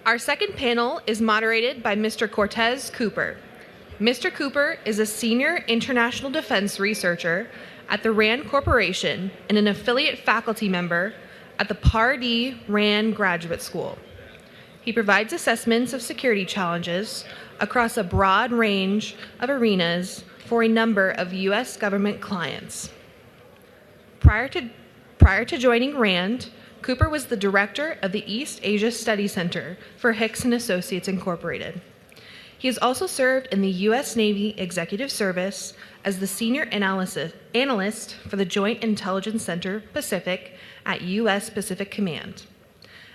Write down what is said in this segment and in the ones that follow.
Our second panel is moderated by Mr. Cortez Cooper. Mr. Cooper is a senior international defense researcher at the RAND Corporation and an affiliate faculty member at the Pardee RAND Graduate School. He provides assessments of security challenges across a broad range of arenas for a number of U.S. government clients. Prior to joining RAND, Cooper was the director of the East Asia Study Center for Hicks and Associates Incorporated. He has also served in the U.S. Navy Executive Service as the senior analyst for the Joint Intelligence Center Pacific at U.S. Pacific Command.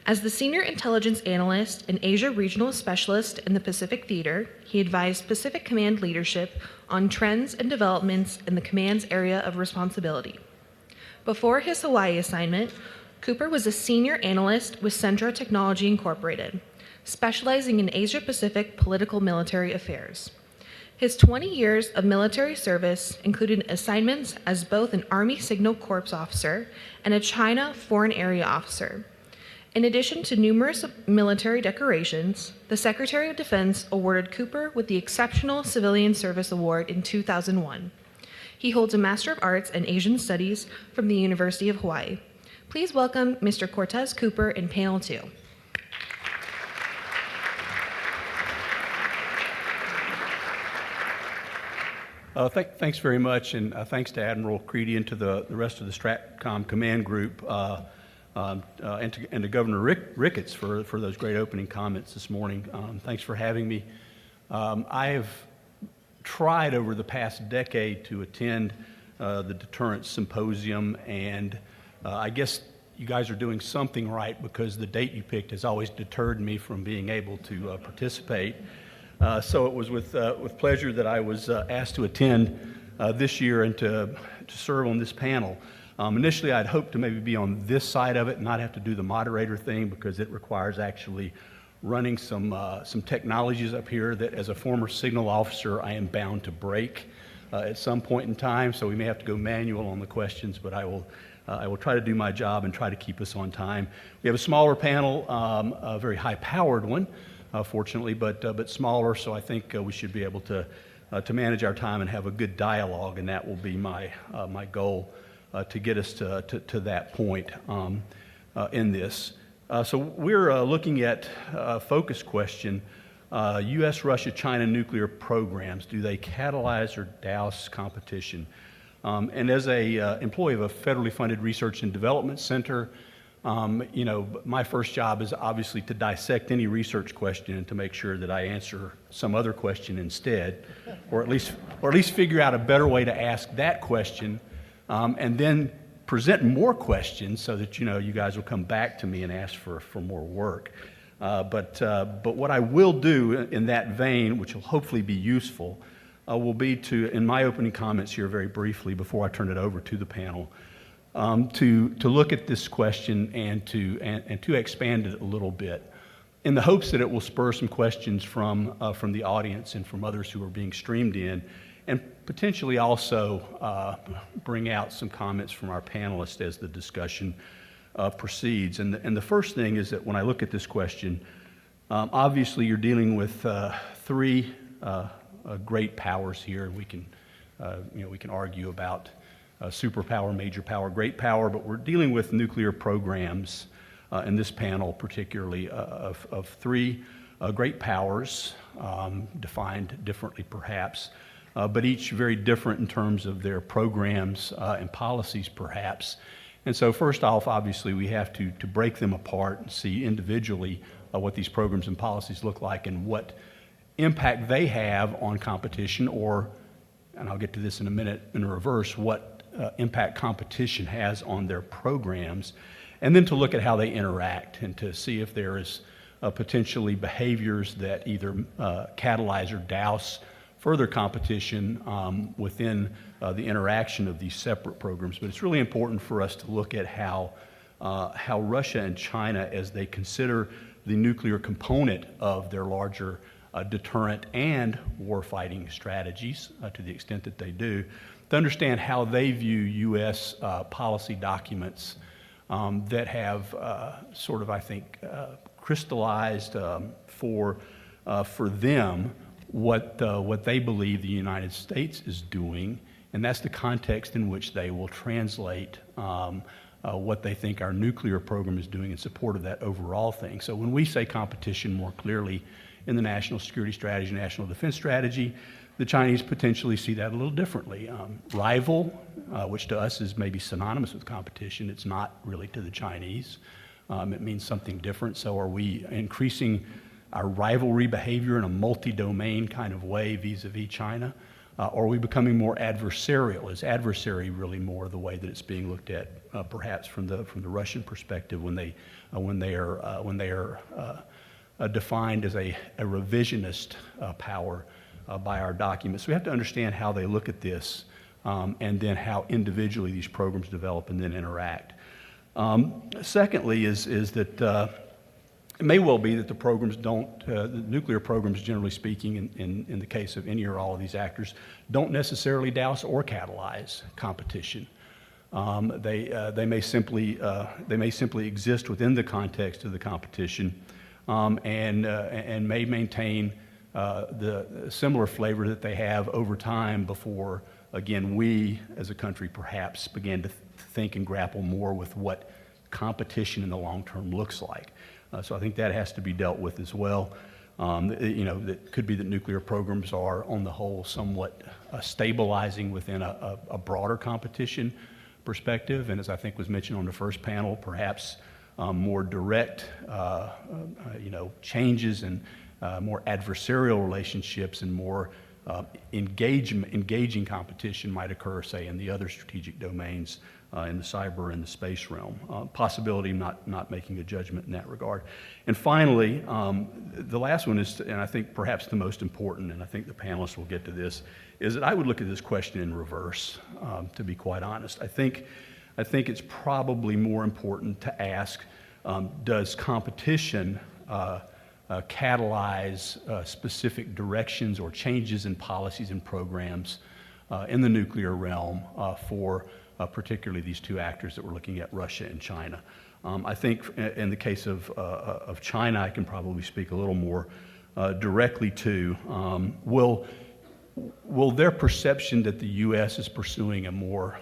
As the senior intelligence analyst and Asia regional specialist in the Pacific Theater, he advised Pacific Command leadership on trends and developments in the command's area of responsibility. Before his Hawaii assignment, Cooper was a senior analyst with Centro Technology Incorporated, specializing in Asia-Pacific political military affairs. His 20 years of military service included assignments as both an Army Signal Corps officer and a China Foreign Area officer. In addition to numerous military decorations, the Secretary of Defense awarded Cooper with the Exceptional Civilian Service Award in 2001. He holds a Master of Arts in Asian Studies from the University of Hawaii. Please welcome Mr. Cortez Cooper in Panel 2. Thanks very much, and thanks to Admiral Creedy and to the rest of the STRATCOM command group, and to Governor Ricketts for those great opening comments this morning. Thanks for having me. I have tried over the past decade to attend the Deterrence Symposium, and I guess you guys are doing something right, because the date you picked has always deterred me from being able to participate. So it was with pleasure that I was asked to attend this year and to serve on this panel. Initially, I'd hoped to maybe be on this side of it and not have to do the moderator thing, because it requires actually running some technologies up here that, as a former signal officer, I am bound to break at some point in time. So we may have to go manual on the questions, but I will try to do my job and try to keep us on time. We have a smaller panel, a very high-powered one, fortunately, but smaller. So I think we should be able to manage our time and have a good dialogue, and that will be my goal to get us to that point in this. So we're looking at a focus question: U.S., Russia, China nuclear programs. Do they catalyze or douse competition? And as a employee of a federally funded research and development center, my first job is obviously to dissect any research question and to make sure that I answer some other question instead, or at least figure out a better way to ask that question, and then present more questions so that you guys will come back to me and ask for more work. But what I will do in that vein, which will hopefully be useful, will be to, in my opening comments here very briefly before I turn it over to the panel, to look at this question and to expand it a little bit, in the hopes that it will spur some questions from the audience and from others who are being streamed in, and potentially also bring out some comments from our panelists as the discussion proceeds. And the first thing is that when I look at this question, obviously you're dealing with three great powers here, and we can argue about superpower, major power, great power, but we're dealing with nuclear programs in this panel, particularly of three great powers, defined differently perhaps, but each very different in terms of their programs and policies perhaps. And so first off, obviously, we have to break them apart and see individually what these programs and policies look like and what impact they have on competition, or, and I'll get to this in a minute in reverse, what impact competition has on their programs, and then to look at how they interact and to see if there is potentially behaviors that either catalyze or douse further competition within the interaction of these separate programs. But it's really important for us to look at how Russia and China, as they consider the nuclear component of their larger deterrent and warfighting strategies, to the extent that they do, to understand how they view U.S. Policy documents that have sort of, I think, crystallized for them what they believe the United States is doing, and that's the context in which they will translate what they think our nuclear program is doing in support of that overall thing. So when we say competition more clearly in the national security strategy, national defense strategy, the Chinese potentially see that a little differently. Rival, which to us is maybe synonymous with competition, it's not really to the Chinese. It means something different. So are we increasing our rivalry behavior in a multi-domain kind of way vis-a-vis China? Or are we becoming more adversarial? Is adversary really more the way that it's being looked at, perhaps from the Russian perspective when they are defined as a revisionist power by our documents? So we have to understand how they look at this, and then how individually these programs develop and then interact. Secondly, is that it may well be that the programs don't, the nuclear programs, generally speaking, in the case of any or all of these actors, don't necessarily douse or catalyze competition. They may simply exist within the context of the competition, and may maintain the similar flavor that they have over time before, again, we as a country perhaps began to think and grapple more with what competition in the long term looks like. So I think that has to be dealt with as well. It could be that nuclear programs are, on the whole, somewhat stabilizing within a broader competition perspective, and as I think was mentioned on the first panel, perhaps more direct, changes and more adversarial relationships and more engaging competition might occur, say, in the other strategic domains, in the cyber and the space realm. Possibility, not making a judgment in that regard. And finally, the last one is, and I think perhaps the most important, and I think the panelists will get to this, is that I would look at this question in reverse, to be quite honest. I think it's probably more important to ask, does competition catalyze specific directions or changes in policies and programs in the nuclear realm for particularly these two actors that we're looking at, Russia and China. I think in the case of China, I can probably speak a little more directly to, will their perception that the U.S. is pursuing a more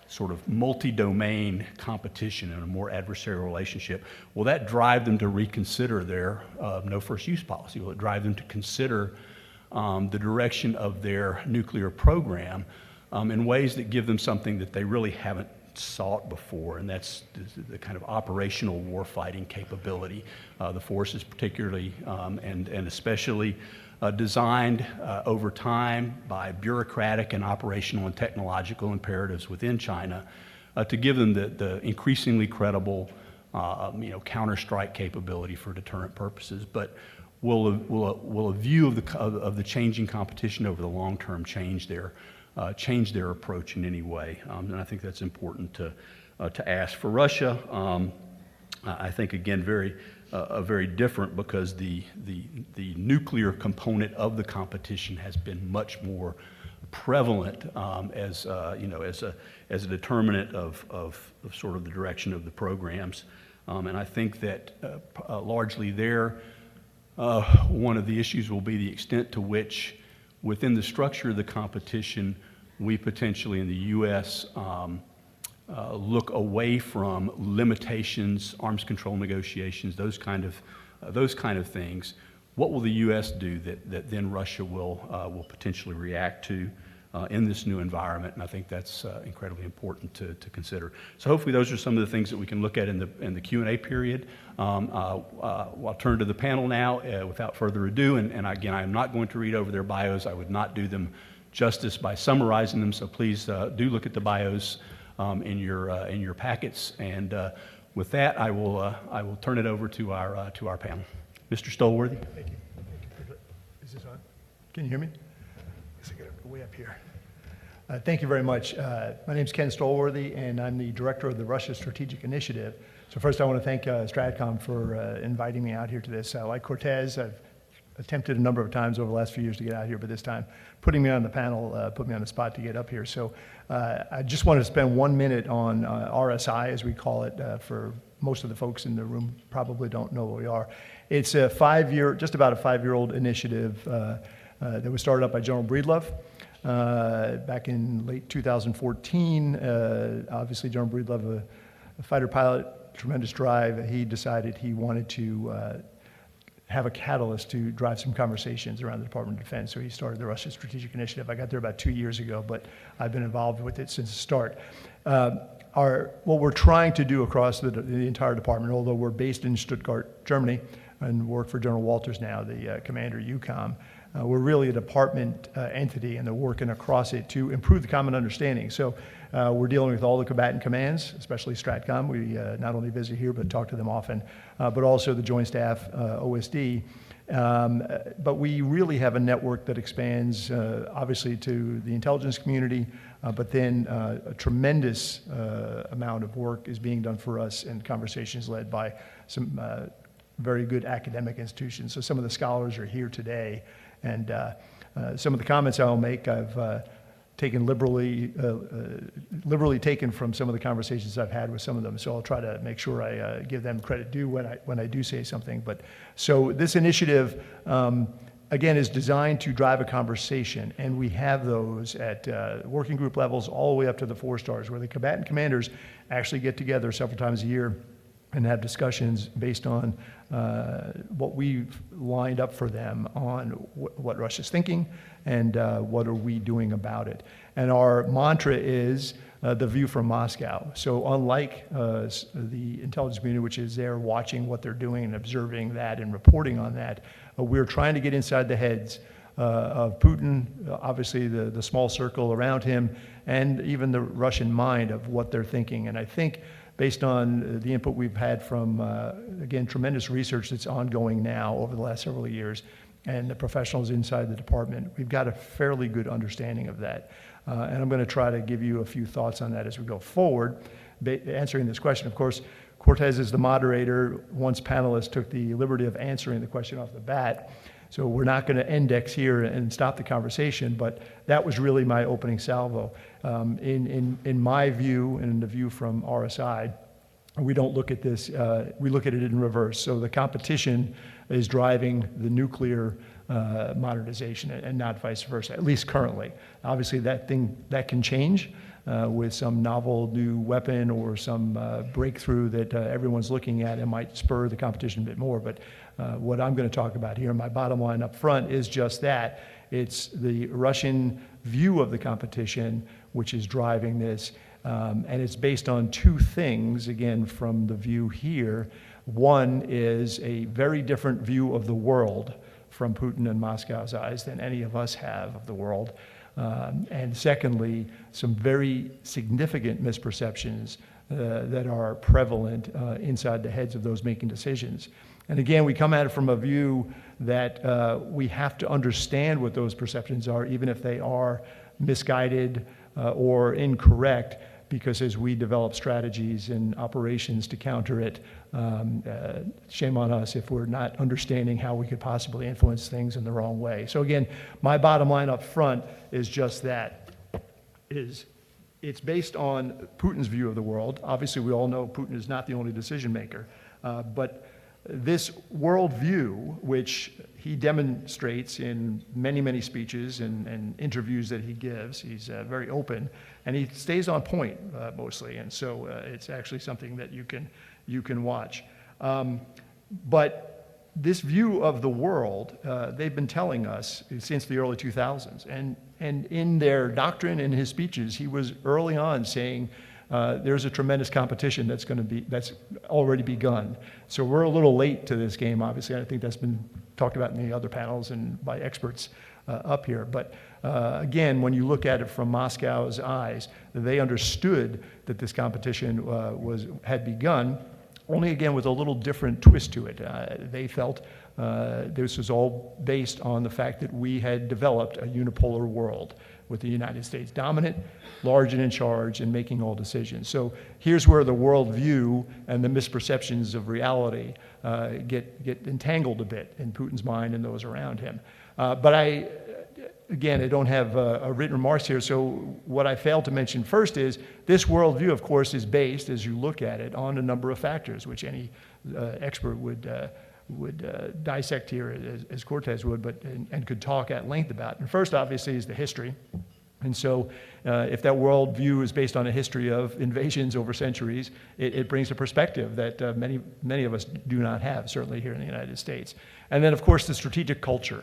sort of multi-domain competition and a more adversarial relationship, will that drive them to reconsider their no first use policy? Will it drive them to consider the direction of their nuclear program in ways that give them something that they really haven't sought before, and that's the kind of operational warfighting capability. The force is particularly and especially designed over time by bureaucratic and operational and technological imperatives within China to give them the increasingly credible counter-strike capability for deterrent purposes. But will a view of the changing competition over the long term change their approach in any way? And I think that's important to ask. For Russia, I think again very different, because the nuclear component of the competition has been much more prevalent as a determinant of sort of the direction of the programs, and I think that largely there, one of the issues will be the extent to which, within the structure of the competition, we potentially in the U.S. Look away from limitations, arms control negotiations, those kind of things. What will the U.S. do that then Russia will potentially react to in this new environment? And I think that's incredibly important to consider. So hopefully those are some of the things that we can look at in the Q&A period. I'll turn to the panel now without further ado. And again, I am not going to read over their bios. I would not do them justice by summarizing them. So please do look at the bios in your packets. And with that, I will turn it over to our panel. Mr. Stolworthy. Thank you. Is this on? Can you hear me? Yes, I got it way up here. Thank you very much. My name is Ken Stolworthy, and I'm the director of the Russia Strategic Initiative. So first, I want to thank STRATCOM for inviting me out here to this. Like Cortez, I've attempted a number of times over the last few years to get out here, but this time putting me on the panel put me on the spot to get up here. So I just wanted to spend 1 minute on RSI, as we call it, for most of the folks in the room probably don't know what we are. It's a just about a 5-year-old initiative that was started up by General Breedlove back in late 2014. Obviously, General Breedlove, a fighter pilot, tremendous drive. He decided he wanted to have a catalyst to drive some conversations around the Department of Defense. So he started the Russia Strategic Initiative. I got there about 2 years ago, but I've been involved with it since the start. What we're trying to do across the entire department, although we're based in Stuttgart, Germany, and work for General Walters now, the commander UCOM, we're really a department entity, and they're working across it to improve the common understanding. So we're dealing with all the combatant commands, especially STRATCOM. We not only visit here, but talk to them often, but also the Joint Staff, OSD. But we really have a network that expands, obviously, to the intelligence community, but then a tremendous amount of work is being done for us, and conversations led by some very good academic institutions. So some of the scholars are here today, and some of the comments I'll make I've taken liberally taken from some of the conversations I've had with some of them. So I'll try to make sure I give them credit due when I do say something. But so this initiative, again, is designed to drive a conversation, and we have those at working group levels all the way up to the 4 stars, where the combatant commanders actually get together several times a year and have discussions based on what we've lined up for them on what Russia's thinking and what are we doing about it. And our mantra is the view from Moscow. So unlike the intelligence community, which is there watching what they're doing and observing that and reporting on that, we're trying to get inside the heads of Putin, obviously the small circle around him, and even the Russian mind of what they're thinking. And I think based on the input we've had from, again, tremendous research that's ongoing now over the last several years, and the professionals inside the department, we've got a fairly good understanding of that. And I'm going to try to give you a few thoughts on that as we go forward. Answering this question, of course, Cortez is the moderator. Once panelists took the liberty of answering the question off the bat. So we're not going to index here and stop the conversation, but that was really my opening salvo. In my view, and in the view from RSI, we don't look at this, we look at it in reverse. So the competition is driving the nuclear modernization and not vice versa, at least currently. Obviously that can change with some novel new weapon or some breakthrough that everyone's looking at and might spur the competition a bit more. But what I'm going to talk about here, my bottom line up front, is just that. It's the Russian view of the competition which is driving this. And it's based on 2 things, again, from the view here. One is a very different view of the world from Putin and Moscow's eyes than any of us have of the world. And secondly, some very significant misperceptions that are prevalent inside the heads of those making decisions. And again, we come at it from a view that we have to understand what those perceptions are, even if they are misguided or incorrect, because as we develop strategies and operations to counter it, shame on us if we're not understanding how we could possibly influence things in the wrong way. So again, my bottom line up front is just that, it's based on Putin's view of the world. Obviously, we all know Putin is not the only decision maker, but this worldview, which he demonstrates in many, many speeches and interviews that he gives, he's very open, and he stays on point mostly, and so it's actually something that you can watch. But this view of the world, they've been telling us since the early 2000s, and in their doctrine and his speeches, he was early on saying, there's a tremendous competition that's already begun. So we're a little late to this game, obviously. I think that's been talked about in the other panels and by experts up here. But again, when you look at it from Moscow's eyes, they understood that this competition had begun, only again with a little different twist to it. They felt this was all based on the fact that we had developed a unipolar world, with the United States dominant, large and in charge, and making all decisions. So here's where the worldview and the misperceptions of reality get entangled a bit in Putin's mind and those around him. But again, I don't have written remarks here, so what I failed to mention first is this worldview, of course, is based, as you look at it, on a number of factors, which any expert would dissect here as Cortez would, and could talk at length about. And first, obviously, is the history. And so if that worldview is based on a history of invasions over centuries, it brings a perspective that many of us do not have, certainly here in the United States. And then, of course, the strategic culture.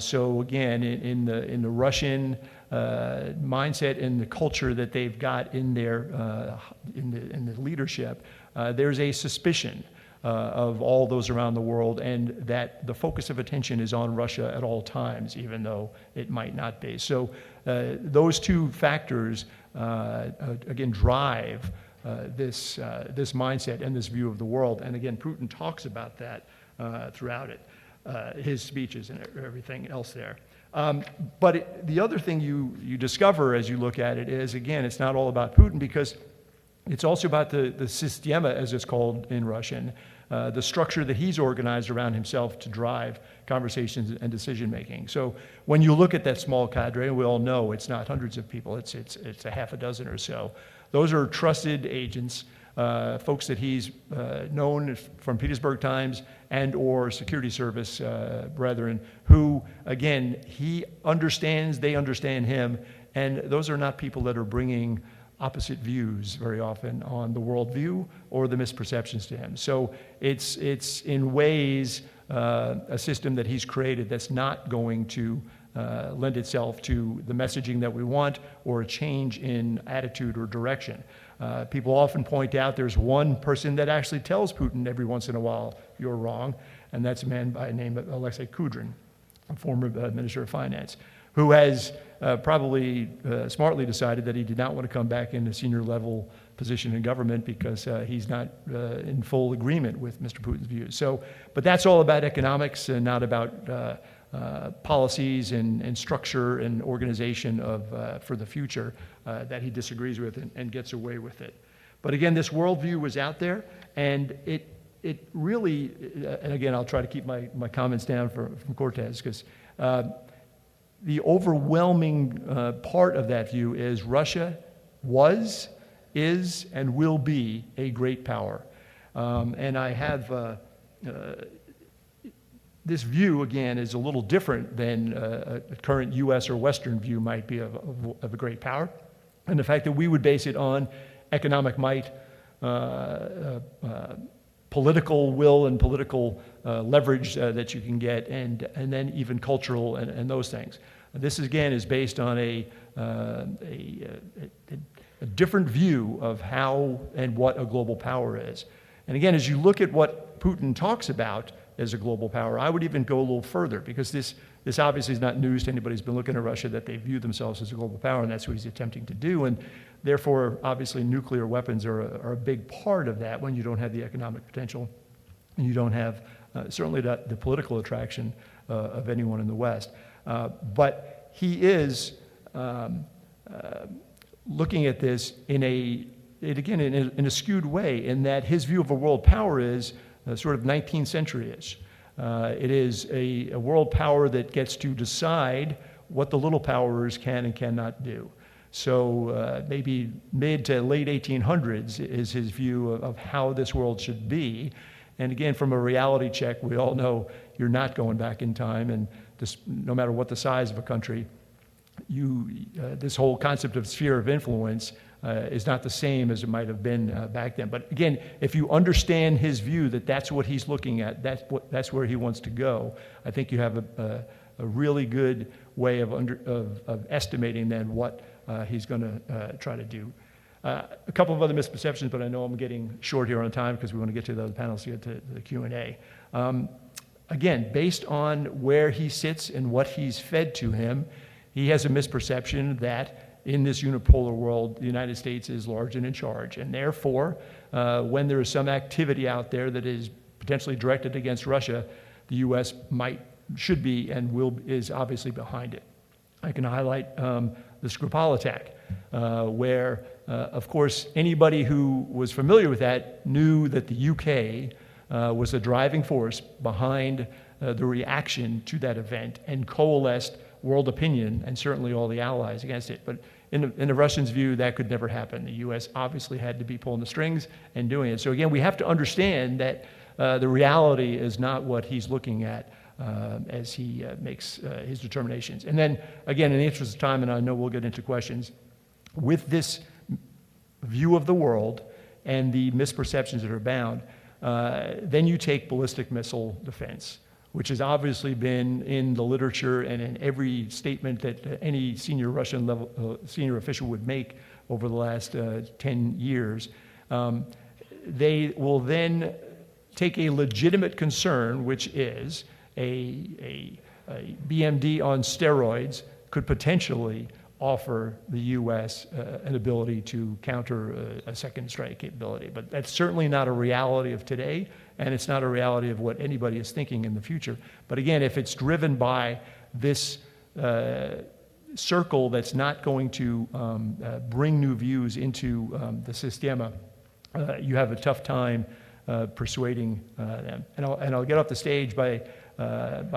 So again, in the Russian mindset and the culture that they've got in their in the leadership, there's a suspicion of all those around the world, and that the focus of attention is on Russia at all times, even though it might not be. So those two factors again drive this mindset and this view of the world. And again, Putin talks about that throughout it. His speeches and everything else there. But the other thing you discover as you look at it is, again, it's not all about Putin, because it's also about the systema, as it's called in Russian, the structure that he's organized around himself to drive conversations and decision-making. So when you look at that small cadre, and we all know it's not hundreds of people, it's a half a dozen or so, those are trusted agents, folks that he's known from Petersburg times and or security service brethren who, again, he understands, they understand him, and those are not people that are bringing opposite views very often on the worldview or the misperceptions to him. So it's in ways a system that he's created that's not going to lend itself to the messaging that we want or a change in attitude or direction. People often point out there's one person that actually tells Putin every once in a while, you're wrong, and that's a man by the name of Alexei Kudrin, a former Minister of Finance, who has probably smartly decided that he did not want to come back in a senior level position in government because he's not in full agreement with Mr. Putin's views. So, but that's all about economics and not about policies and structure and organization of for the future that he disagrees with and gets away with it. But again, this worldview was out there, and it really, and again, I'll try to keep my comments down from Cortez, because the overwhelming part of that view is Russia was, is, and will be a great power. And I have this view, again, is a little different than a current U.S. or Western view might be of a great power. And the fact that we would base it on economic might, political will and political leverage that you can get, and then even cultural and those things. This, again, is based on a different view of how and what a global power is. And again, as you look at what Putin talks about as a global power, I would even go a little further, because this obviously is not news to anybody who's been looking at Russia, that they view themselves as a global power, and that's what he's attempting to do. And therefore, obviously, nuclear weapons are a big part of that when you don't have the economic potential, and you don't have certainly the political attraction of anyone in the West. But he is looking at this in a skewed way, in that his view of a world power is sort of 19th century-ish. It is a world power that gets to decide what the little powers can and cannot do. So maybe mid to late 1800s is his view of how this world should be. And again, from a reality check, we all know you're not going back in time, and no matter what the size of a country, this whole concept of sphere of influence is not the same as it might have been back then. But again, if you understand his view that that's what he's looking at, that's where he wants to go, I think you have a really good way of estimating then what he's going to try to do. A couple of other misperceptions, but I know I'm getting short here on time because we want to get to the other panels to get to the Q&A. Again, based on where he sits and what he's fed to him, he has a misperception that in this unipolar world, the United States is large and in charge. And therefore, when there is some activity out there that is potentially directed against Russia, the U.S. should be and is obviously behind it. I can highlight the Skripal attack, where, of course, anybody who was familiar with that knew that the UK was a driving force behind the reaction to that event and coalesced world opinion and certainly all the allies against it. But in the Russians' view, that could never happen. The U.S. obviously had to be pulling the strings and doing it. So again, we have to understand that the reality is not what he's looking at as he makes his determinations. And then, again, in the interest of time, and I know we'll get into questions, with this view of the world and the misperceptions that are abound, then you take ballistic missile defense, which has obviously been in the literature and in every statement that any senior Russian level senior official would make over the last 10 years. They will then take a legitimate concern, which is a BMD on steroids could potentially offer the U.S. An ability to counter a second strike capability. But that's certainly not a reality of today, and it's not a reality of what anybody is thinking in the future. But again, if it's driven by this circle that's not going to bring new views into the Sistema, you have a tough time persuading them. And I'll get off the stage by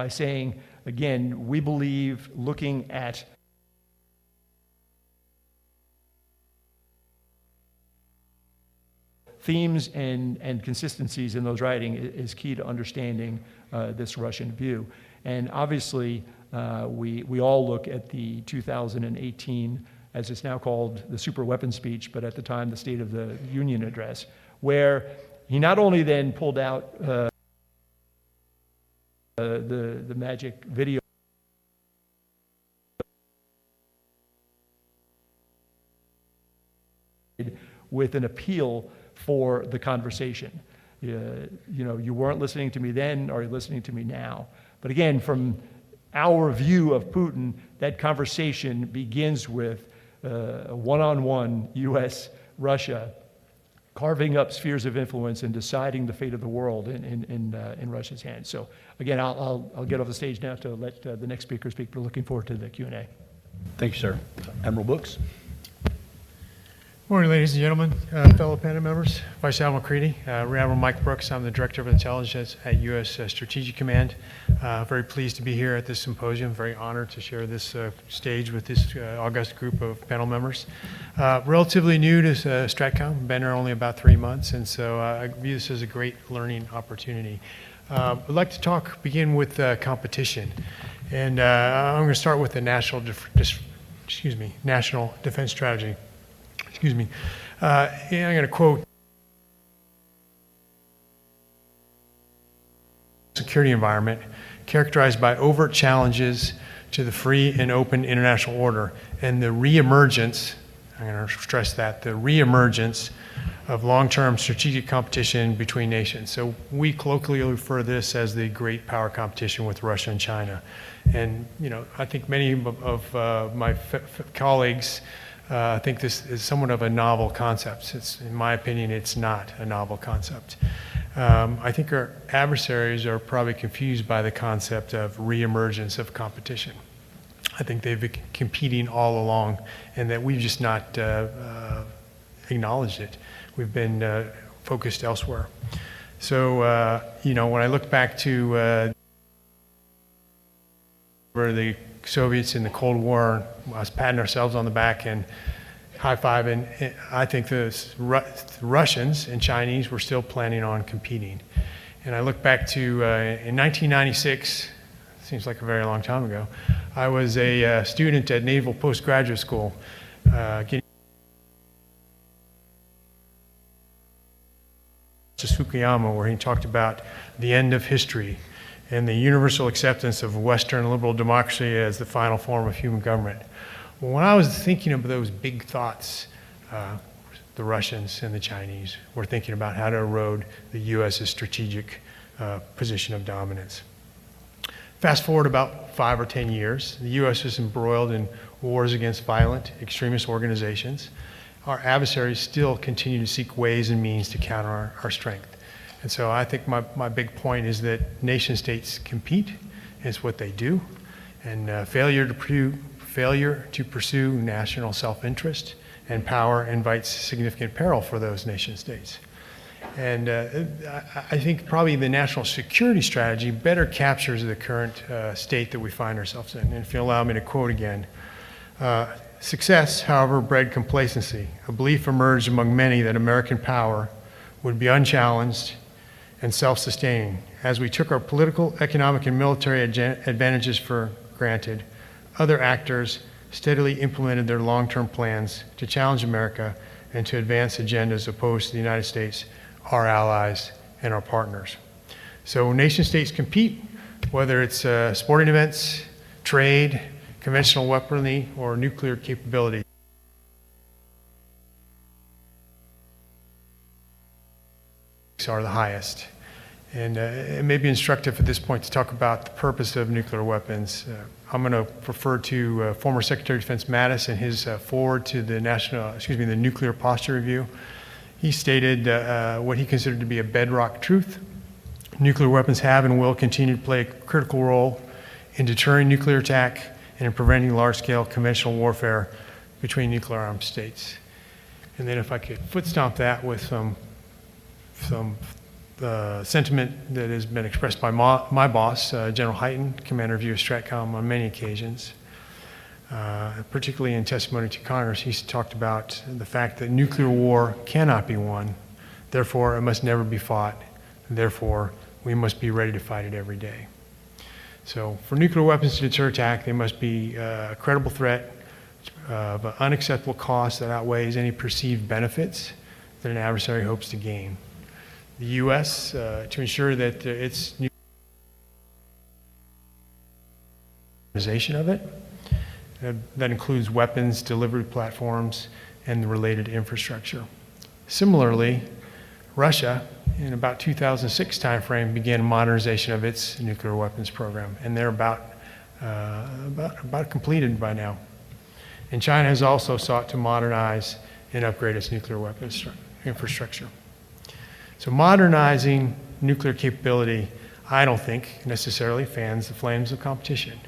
saying, again, we believe looking at themes and consistencies in those writing is key to understanding this Russian view. And obviously, we all look at the 2018, as it's now called, the super weapon speech, but at the time, the State of the Union address, where he not only then pulled out the magic video with an appeal for the conversation. You know, you weren't listening to me then, are you listening to me now? But again, from our view of Putin, that conversation begins with a one-on-one U.S.-Russia carving up spheres of influence and deciding the fate of the world in Russia's hands. So again, I'll get off the stage now to let the next speaker speak, but looking forward to the Q&A. Thank you, sir. Admiral Brooks. Morning, ladies and gentlemen, fellow panel members, Vice Admiral Creedy, Rear Admiral Mike Brooks. I'm the Director of Intelligence at U.S. Strategic Command. Very pleased to be here at this symposium. Very honored to share this stage with this august group of panel members. Relatively new to STRATCOM, been here only about 3 months, and so I view this as a great learning opportunity. I'd like to begin with competition, and I'm going to start with the National Defense Strategy. Excuse me. I'm going to quote, security environment characterized by overt challenges to the free and open international order and the reemergence, I'm going to stress that, the reemergence of long-term strategic competition between nations. So we colloquially refer to this as the great power competition with Russia and China. And, you know, I think many of my colleagues I think this is somewhat of a novel concept. In my opinion, it's not a novel concept. I think our adversaries are probably confused by the concept of reemergence of competition. I think they've been competing all along and that we've just not acknowledged it. We've been focused elsewhere. So, you know, when I look back to where the Soviets in the Cold War, us patting ourselves on the back and high-fiving, I think the Russians and Chinese were still planning on competing. And I look back to in 1996, seems like a very long time ago, I was a student at Naval Postgraduate School getting Fukuyama, where he talked about the end of history and the universal acceptance of Western liberal democracy as the final form of human government. Well, when I was thinking of those big thoughts, the Russians and the Chinese were thinking about how to erode the U.S.'s strategic position of dominance. Fast forward about 5 or 10 years, the U.S. is embroiled in wars against violent extremist organizations. Our adversaries still continue to seek ways and means to counter our strength. And so I think my big point is that nation states compete, it's what they do, and failure failure to pursue national self-interest and power invites significant peril for those nation states. And I think probably the national security strategy better captures the current state that we find ourselves in. And if you allow me to quote again, success, however, bred complacency. A belief emerged among many that American power would be unchallenged and self-sustaining. As we took our political, economic, and military advantages for granted, other actors steadily implemented their long-term plans to challenge America and to advance agendas opposed to the United States, our allies, and our partners. So nation states compete, whether it's sporting events, trade, conventional weaponry, or nuclear capability. Are the highest. And it may be instructive at this point to talk about the purpose of nuclear weapons. I'm going to refer to former Secretary of Defense Mattis and his forward to the the Nuclear Posture Review. He stated what he considered to be a bedrock truth. Nuclear weapons have and will continue to play a critical role in deterring nuclear attack and in preventing large-scale conventional warfare between nuclear armed states. And then if I could foot stomp that with some sentiment that has been expressed by my boss, General Hyten, Commander of USSTRATCOM, on many occasions, particularly in testimony to Congress. He's talked about the fact that nuclear war cannot be won, therefore it must never be fought, and therefore we must be ready to fight it every day. So for nuclear weapons to deter attack, they must be a credible threat of an unacceptable cost that outweighs any perceived benefits that an adversary hopes to gain. The U.S., to ensure that its organization of it, that includes weapons, delivery platforms, and the related infrastructure. Similarly, Russia, in about 2006 timeframe, began modernization of its nuclear weapons program, and they're about completed by now. And China has also sought to modernize and upgrade its nuclear weapons infrastructure. So modernizing nuclear capability, I don't think necessarily fans the flames of competition.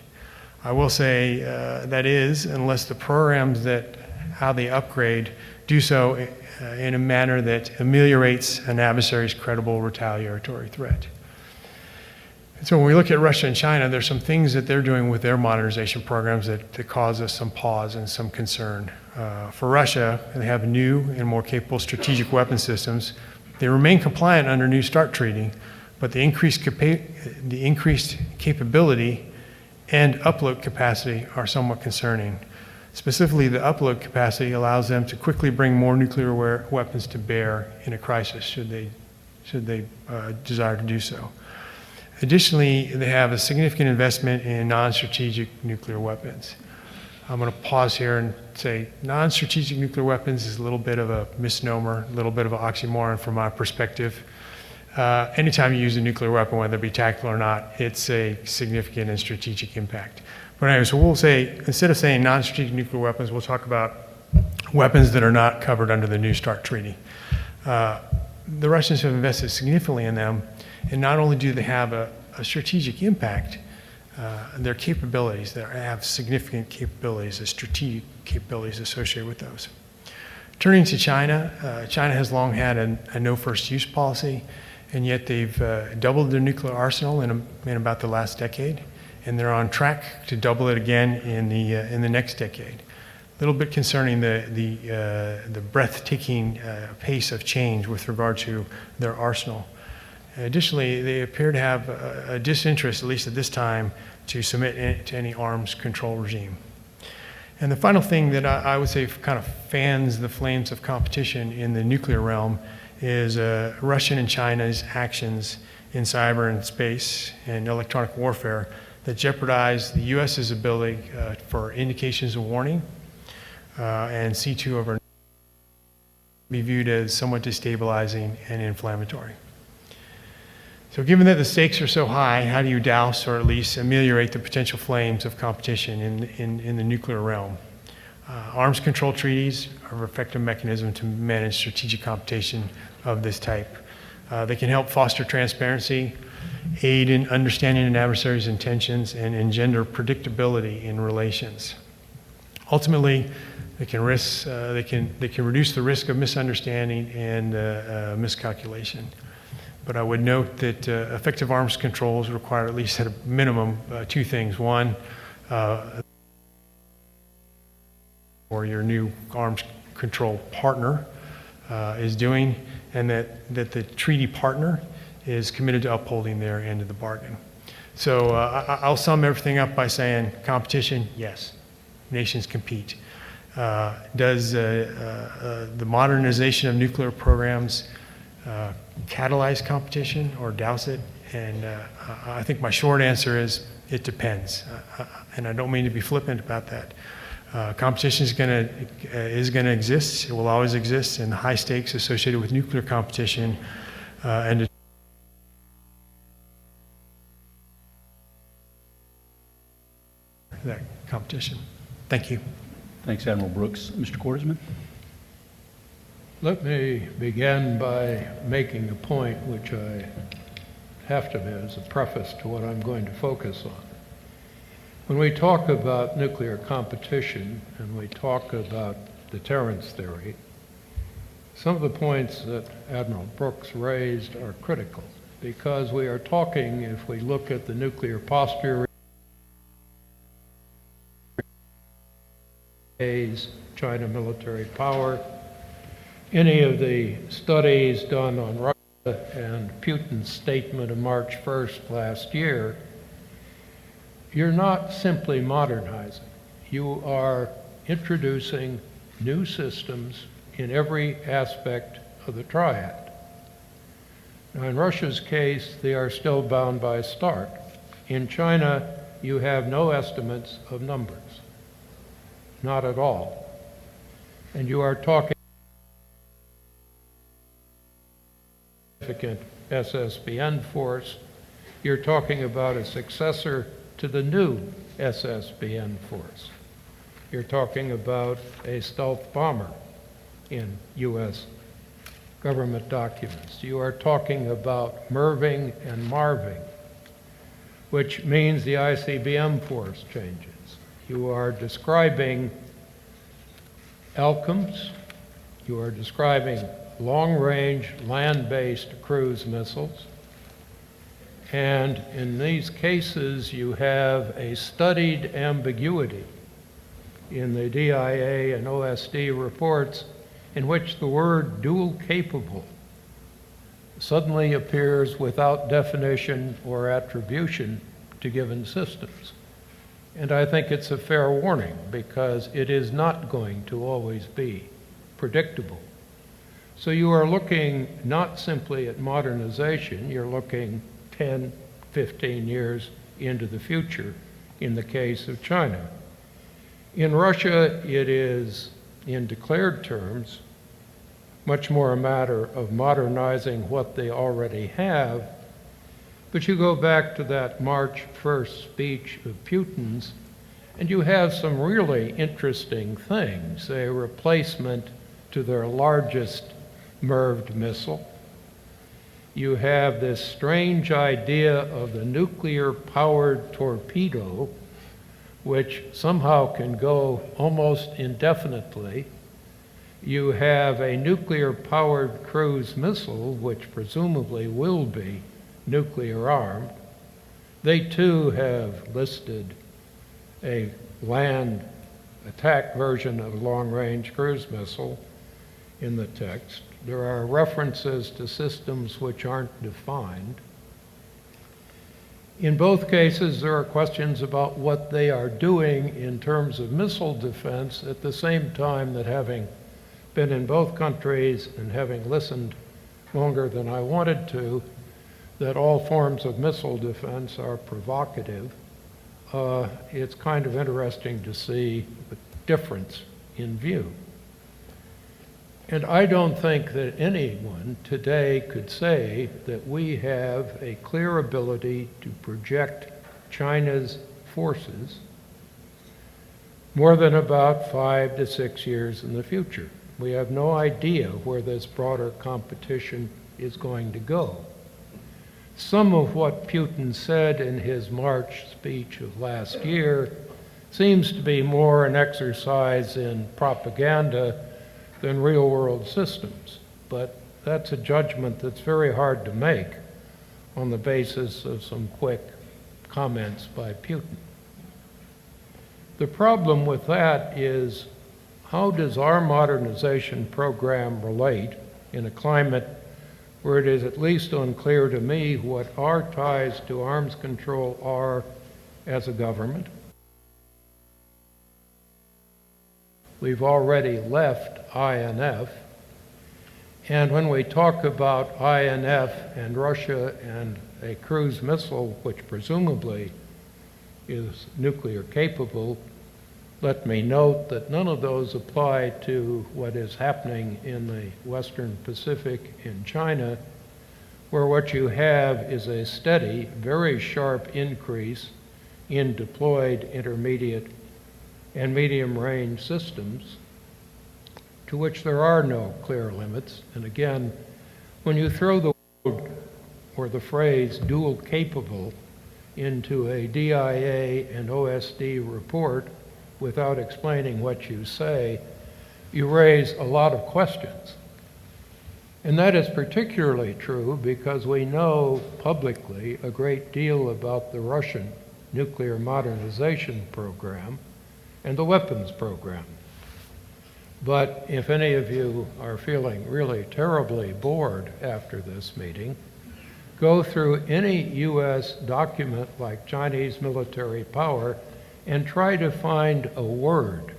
I will say that is, unless the programs that how they upgrade do so in a manner that ameliorates an adversary's credible retaliatory threat. And so when we look at Russia and China, there's some things that they're doing with their modernization programs that cause us some pause and some concern. For Russia, they have new and more capable strategic weapon systems. They remain compliant under New START Treaty, but the increased capability and upload capacity are somewhat concerning. Specifically, the upload capacity allows them to quickly bring more nuclear weapons to bear in a crisis, should they desire to do so. Additionally, they have a significant investment in non-strategic nuclear weapons. I'm going to pause here and say non-strategic nuclear weapons is a little bit of a misnomer, a little bit of an oxymoron from my perspective. Anytime you use a nuclear weapon, whether it be tactical or not, it's a significant and strategic impact. But anyway, so we'll say, instead of saying non-strategic nuclear weapons, we'll talk about weapons that are not covered under the New START Treaty. The Russians have invested significantly in them, and not only do they have a strategic impact, their capabilities, they have significant capabilities, strategic capabilities associated with those. Turning to China, China has long had a no first use policy, and yet they've doubled their nuclear arsenal in about the last decade, and they're on track to double it again in the next decade. A little bit concerning the breathtaking pace of change with regard to their arsenal. Additionally, they appear to have a disinterest, at least at this time, to submit to any arms control regime. And the final thing that I would say kind of fans the flames of competition in the nuclear realm is Russian and China's actions in cyber and space and electronic warfare that jeopardize the U.S.'s ability for indications of warning and C2 over be viewed as somewhat destabilizing and inflammatory. So given that the stakes are so high, how do you douse or at least ameliorate the potential flames of competition in the nuclear realm? Arms control treaties are an effective mechanism to manage strategic competition of this type. They can help foster transparency, aid in understanding an adversary's intentions, and engender predictability in relations. ultimately, they can reduce the risk of misunderstanding and miscalculation. But I would note that effective arms controls require at least at a minimum two things. One, or your new arms control partner is doing, and that the treaty partner is committed to upholding their end of the bargain. So I'll sum everything up by saying competition, yes, nations compete. Does the modernization of nuclear programs catalyze competition or douse it? And I think my short answer is it depends. And I don't mean to be flippant about that. Competition is going to exist. It will always exist, and the high stakes associated with nuclear competition and that competition. Thank you. Thanks, Admiral Brooks. Mr. Cordesman? Let me begin by making a point which I have to make as a preface to what I'm going to focus on. When we talk about nuclear competition and we talk about deterrence theory, some of the points that Admiral Brooks raised are critical because we are talking, if we look at the nuclear posture, China military power, any of the studies done on Russia and Putin's statement of March 1st last year, you're not simply modernizing. You are introducing new systems in every aspect of the triad. Now, in Russia's case, they are still bound by START. In China, you have no estimates of numbers. Not at all. And you are talking significant SSBN force. You're talking about a successor to the new SSBN force. You're talking about a stealth bomber in U.S. government documents. You are talking about MIRVing and MARVing, which means the ICBM force changes. You are describing LCMs. You are describing long-range land-based cruise missiles. And in these cases, you have a studied ambiguity in the DIA and OSD reports in which the word dual capable suddenly appears without definition or attribution to given systems. And I think it's a fair warning because it is not going to always be predictable. So you are looking not simply at modernization, you're looking 10, 15 years into the future in the case of China. In Russia, it is, in declared terms, much more a matter of modernizing what they already have. But you go back to that March 1st speech of Putin's, and you have some really interesting things. A replacement to their largest MIRVed missile. You have this strange idea of the nuclear-powered torpedo, which somehow can go almost indefinitely. You have a nuclear-powered cruise missile, which presumably will be nuclear armed. They too have listed a land attack version of long-range cruise missile in the text. There are references to systems which aren't defined. In both cases, there are questions about what they are doing in terms of missile defense at the same time that, having been in both countries and having listened longer than I wanted to, that all forms of missile defense are provocative. It's kind of interesting to see the difference in view. And I don't think that anyone today could say that we have a clear ability to project China's forces more than about 5 to 6 years in the future. We have no idea where this broader competition is going to go. Some of what Putin said in his March speech of last year seems to be more an exercise in propaganda than real-world systems. But that's a judgment that's very hard to make on the basis of some quick comments by Putin. The problem with that is, how does our modernization program relate in a climate where it is at least unclear to me what our ties to arms control are as a government? We've already left INF, and when we talk about INF and Russia and a cruise missile, which presumably is nuclear capable, let me note that none of those apply to what is happening in the Western Pacific in China, where what you have is a steady, very sharp increase in deployed intermediate and medium-range systems, to which there are no clear limits. And again, when you throw the word or the phrase dual capable into a DIA and OSD report without explaining what you say, you raise a lot of questions. And that is particularly true because we know publicly a great deal about the Russian nuclear modernization program and the weapons program. But if any of you are feeling really terribly bored after this meeting, go through any U.S. document like Chinese military power and try to find a word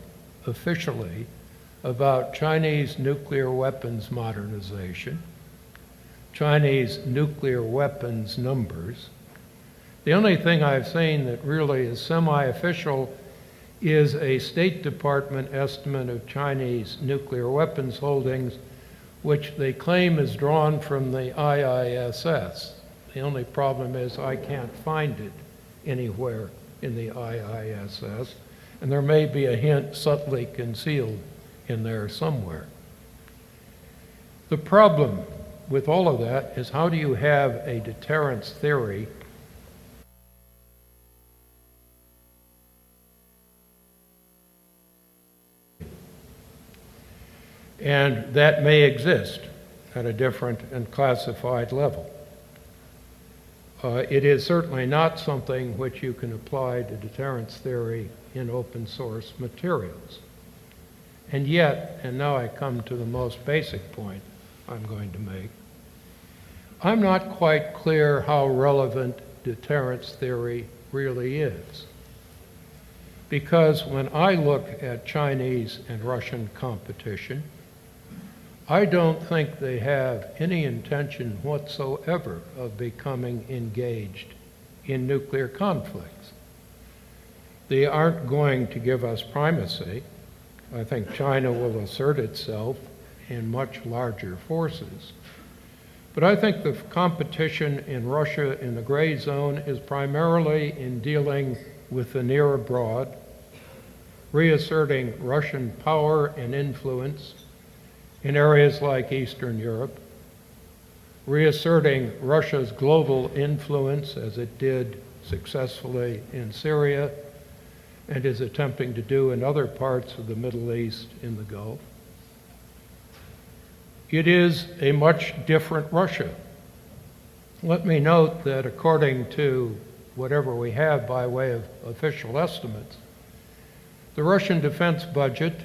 officially about Chinese nuclear weapons modernization, Chinese nuclear weapons numbers. The only thing I've seen that really is semi-official is a State Department estimate of Chinese nuclear weapons holdings, which they claim is drawn from the IISS. The only problem is I can't find it anywhere in the IISS, and there may be a hint subtly concealed in there somewhere. The problem with all of that is, how do you have a deterrence theory and that may exist at a different and classified level? It is certainly not something which you can apply to deterrence theory in open source materials. And yet, and now I come to the most basic point I'm going to make, I'm not quite clear how relevant deterrence theory really is. Because when I look at Chinese and Russian competition, I don't think they have any intention whatsoever of becoming engaged in nuclear conflicts. They aren't going to give us primacy. I think China will assert itself in much larger forces. But I think the competition in Russia in the gray zone is primarily in dealing with the near abroad, reasserting Russian power and influence in areas like Eastern Europe, reasserting Russia's global influence as it did successfully in Syria and is attempting to do in other parts of the Middle East in the Gulf. It is a much different Russia. Let me note that according to whatever we have by way of official estimates, the Russian defense budget,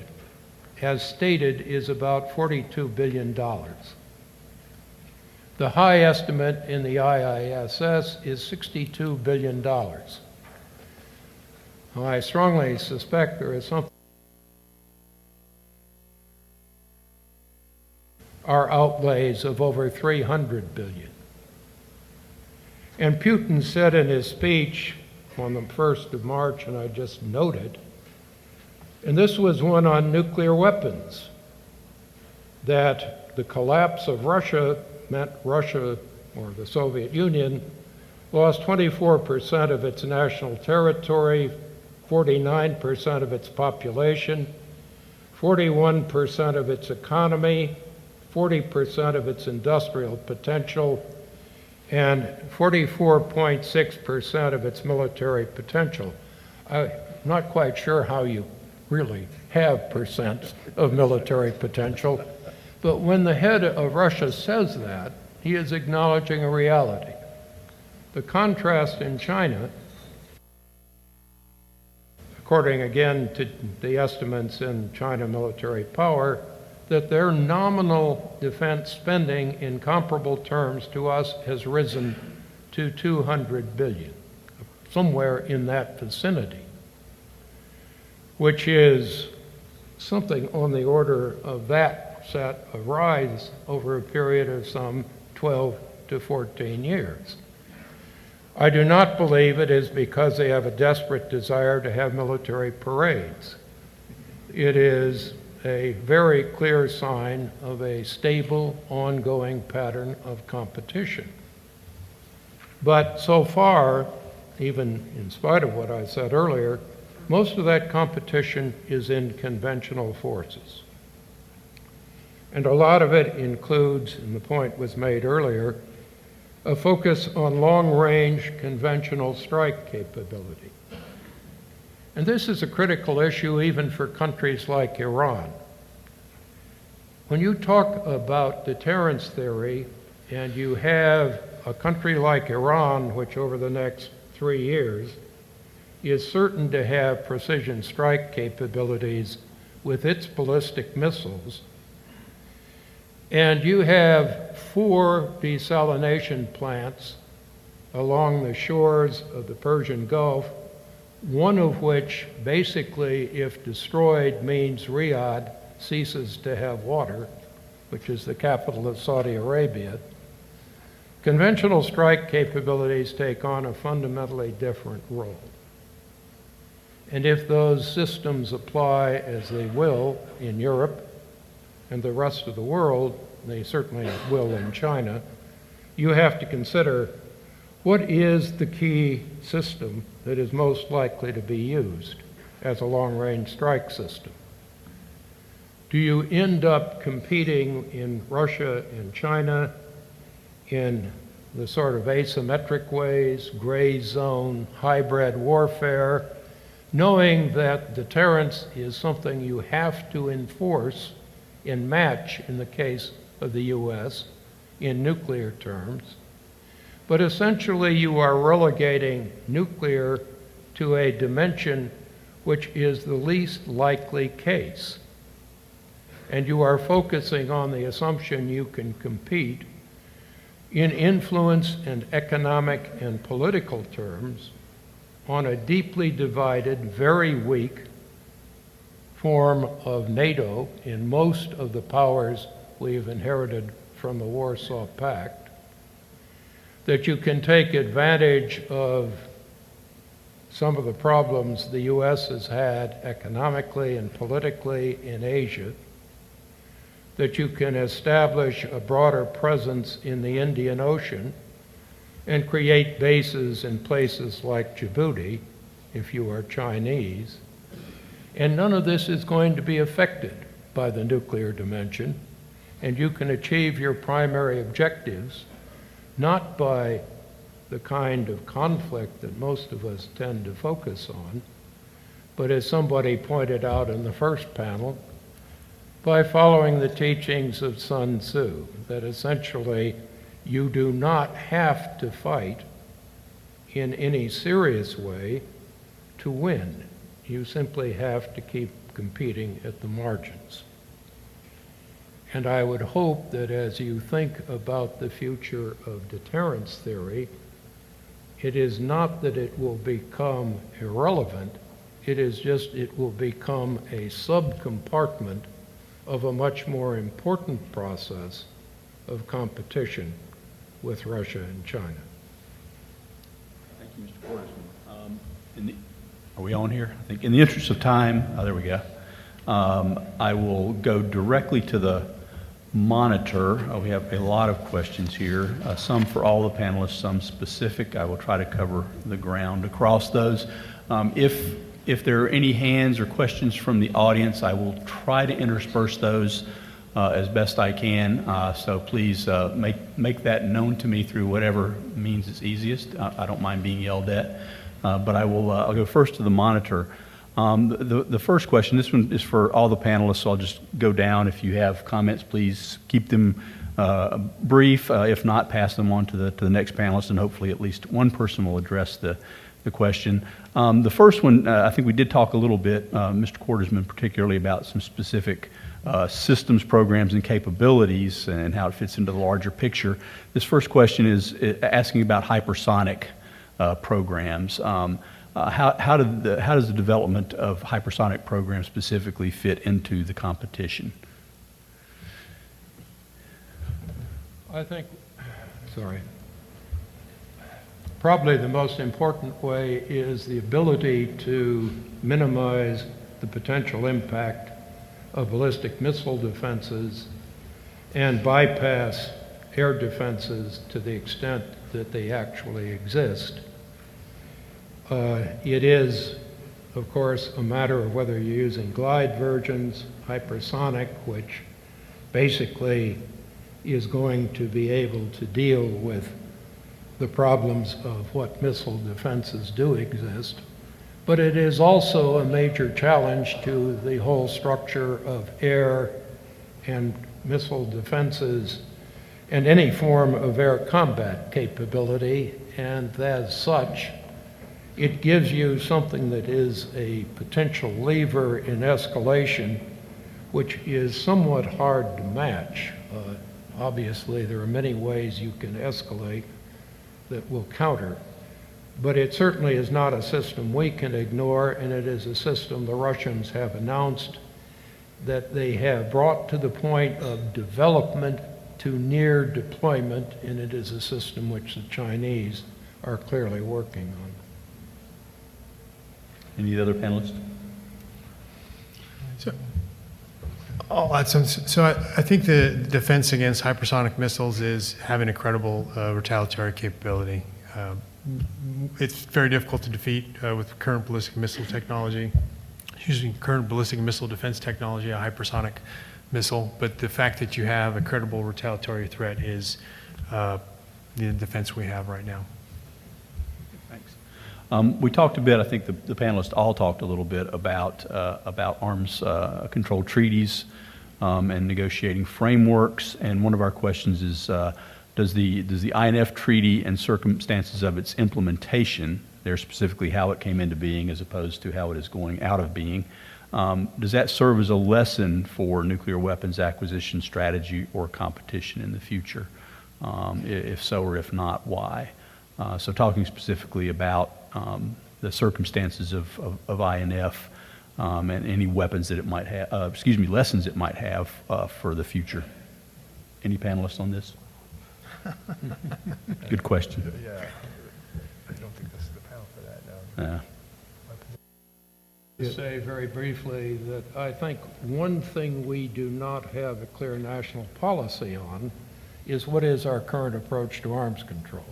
as stated, is about $42 billion. The high estimate in the IISS is $62 billion. I strongly suspect there is something. Our outlays of over $300 billion. And Putin said in his speech on the 1st of March, and I just noted, and this was one on nuclear weapons, that the collapse of Russia meant Russia, or the Soviet Union, lost 24% of its national territory, 49% of its population, 41% of its economy, 40% of its industrial potential, and 44.6% of its military potential. I'm not quite sure how you really have percent of military potential, but when the head of Russia says that, he is acknowledging a reality. The contrast in China, according again to the estimates in China military power, that their nominal defense spending in comparable terms to us has risen to 200 billion, somewhere in that vicinity, which is something on the order of that set of rise over a period of some 12 to 14 years. I do not believe it is because they have a desperate desire to have military parades. It is a very clear sign of a stable, ongoing pattern of competition. But so far, even in spite of what I said earlier, most of that competition is in conventional forces. And a lot of it includes, and the point was made earlier, a focus on long-range conventional strike capability. And this is a critical issue even for countries like Iran. When you talk about deterrence theory and you have a country like Iran, which over the next 3 years is certain to have precision strike capabilities with its ballistic missiles, and you have 4 desalination plants along the shores of the Persian Gulf, one of which basically, if destroyed, means Riyadh ceases to have water, which is the capital of Saudi Arabia. Conventional strike capabilities take on a fundamentally different role. And if those systems apply as they will in Europe and the rest of the world, they certainly will in China, you have to consider what is the key system that is most likely to be used as a long-range strike system. Do you end up competing in Russia and China in the sort of asymmetric ways, gray zone, hybrid warfare, knowing that deterrence is something you have to enforce and match in the case of the U.S. in nuclear terms, but essentially you are relegating nuclear to a dimension which is the least likely case. And you are focusing on the assumption you can compete in influence and economic and political terms on a deeply divided, very weak form of NATO in most of the powers we've inherited from the Warsaw Pact, that you can take advantage of some of the problems the U.S. has had economically and politically in Asia, that you can establish a broader presence in the Indian Ocean and create bases in places like Djibouti, if you are Chinese. And none of this is going to be affected by the nuclear dimension, and you can achieve your primary objectives not by the kind of conflict that most of us tend to focus on, but as somebody pointed out in the first panel, by following the teachings of Sun Tzu, that essentially you do not have to fight in any serious way to win. You simply have to keep competing at the margins. And I would hope that as you think about the future of deterrence theory, it is not that it will become irrelevant, it is just it will become a subcompartment of a much more important process of competition with Russia and China. Thank you, Mr. Cordesman. Are we on here? I think in the interest of time, there we go. I will go directly to the monitor. We have a lot of questions here, some for all the panelists, some specific. I will try to cover the ground across those. If there are any hands or questions from the audience, I will try to intersperse those as best I can. So please make that known to me through whatever means is easiest. I don't mind being yelled at. but I'll go first to the monitor. The first question, this one is for all the panelists, so I'll just go down. If you have comments, please keep them brief. If not, pass them on to the next panelist, and hopefully at least one person will address the question. The first one, I think we did talk a little bit, Mr. Cordesman particularly, about some specific systems, programs, and capabilities and how it fits into the larger picture. This first question is asking about hypersonic programs. How does the development of hypersonic programs specifically fit into the competition? I think, probably the most important way is the ability to minimize the potential impact of ballistic missile defenses and bypass air defenses to the extent that they actually exist. It is, of course, a matter of whether you're using glide versions, hypersonic, which basically is going to be able to deal with the problems of what missile defenses do exist. But it is also a major challenge to the whole structure of air and missile defenses and any form of air combat capability, and as such, it gives you something that is a potential lever in escalation, which is somewhat hard to match. Obviously, there are many ways you can escalate that will counter, but it certainly is not a system we can ignore, and it is a system the Russians have announced that they have brought to the point of development to near deployment, and it is a system which the Chinese are clearly working on. Any other panelists? So, I'll add some. So I think the defense against hypersonic missiles is having a credible retaliatory capability. It's very difficult to defeat with current ballistic missile technology, using current ballistic missile defense technology, a hypersonic missile. But the fact that you have a credible retaliatory threat is the defense we have right now. We talked a bit, I think the panelists all talked a little bit about arms control treaties and negotiating frameworks. And one of our questions is, does the INF treaty and circumstances of its implementation, there specifically how it came into being as opposed to how it is going out of being, does that serve as a lesson for nuclear weapons acquisition strategy or competition in the future? If so, or if not, why? So talking specifically about the circumstances of INF and any weapons that it might have, lessons it might have for the future. Any panelists on this? Good question. Yeah, I don't think this is the panel for that, no. To say very briefly that I think one thing we do not have a clear national policy on is what is our current approach to arms control.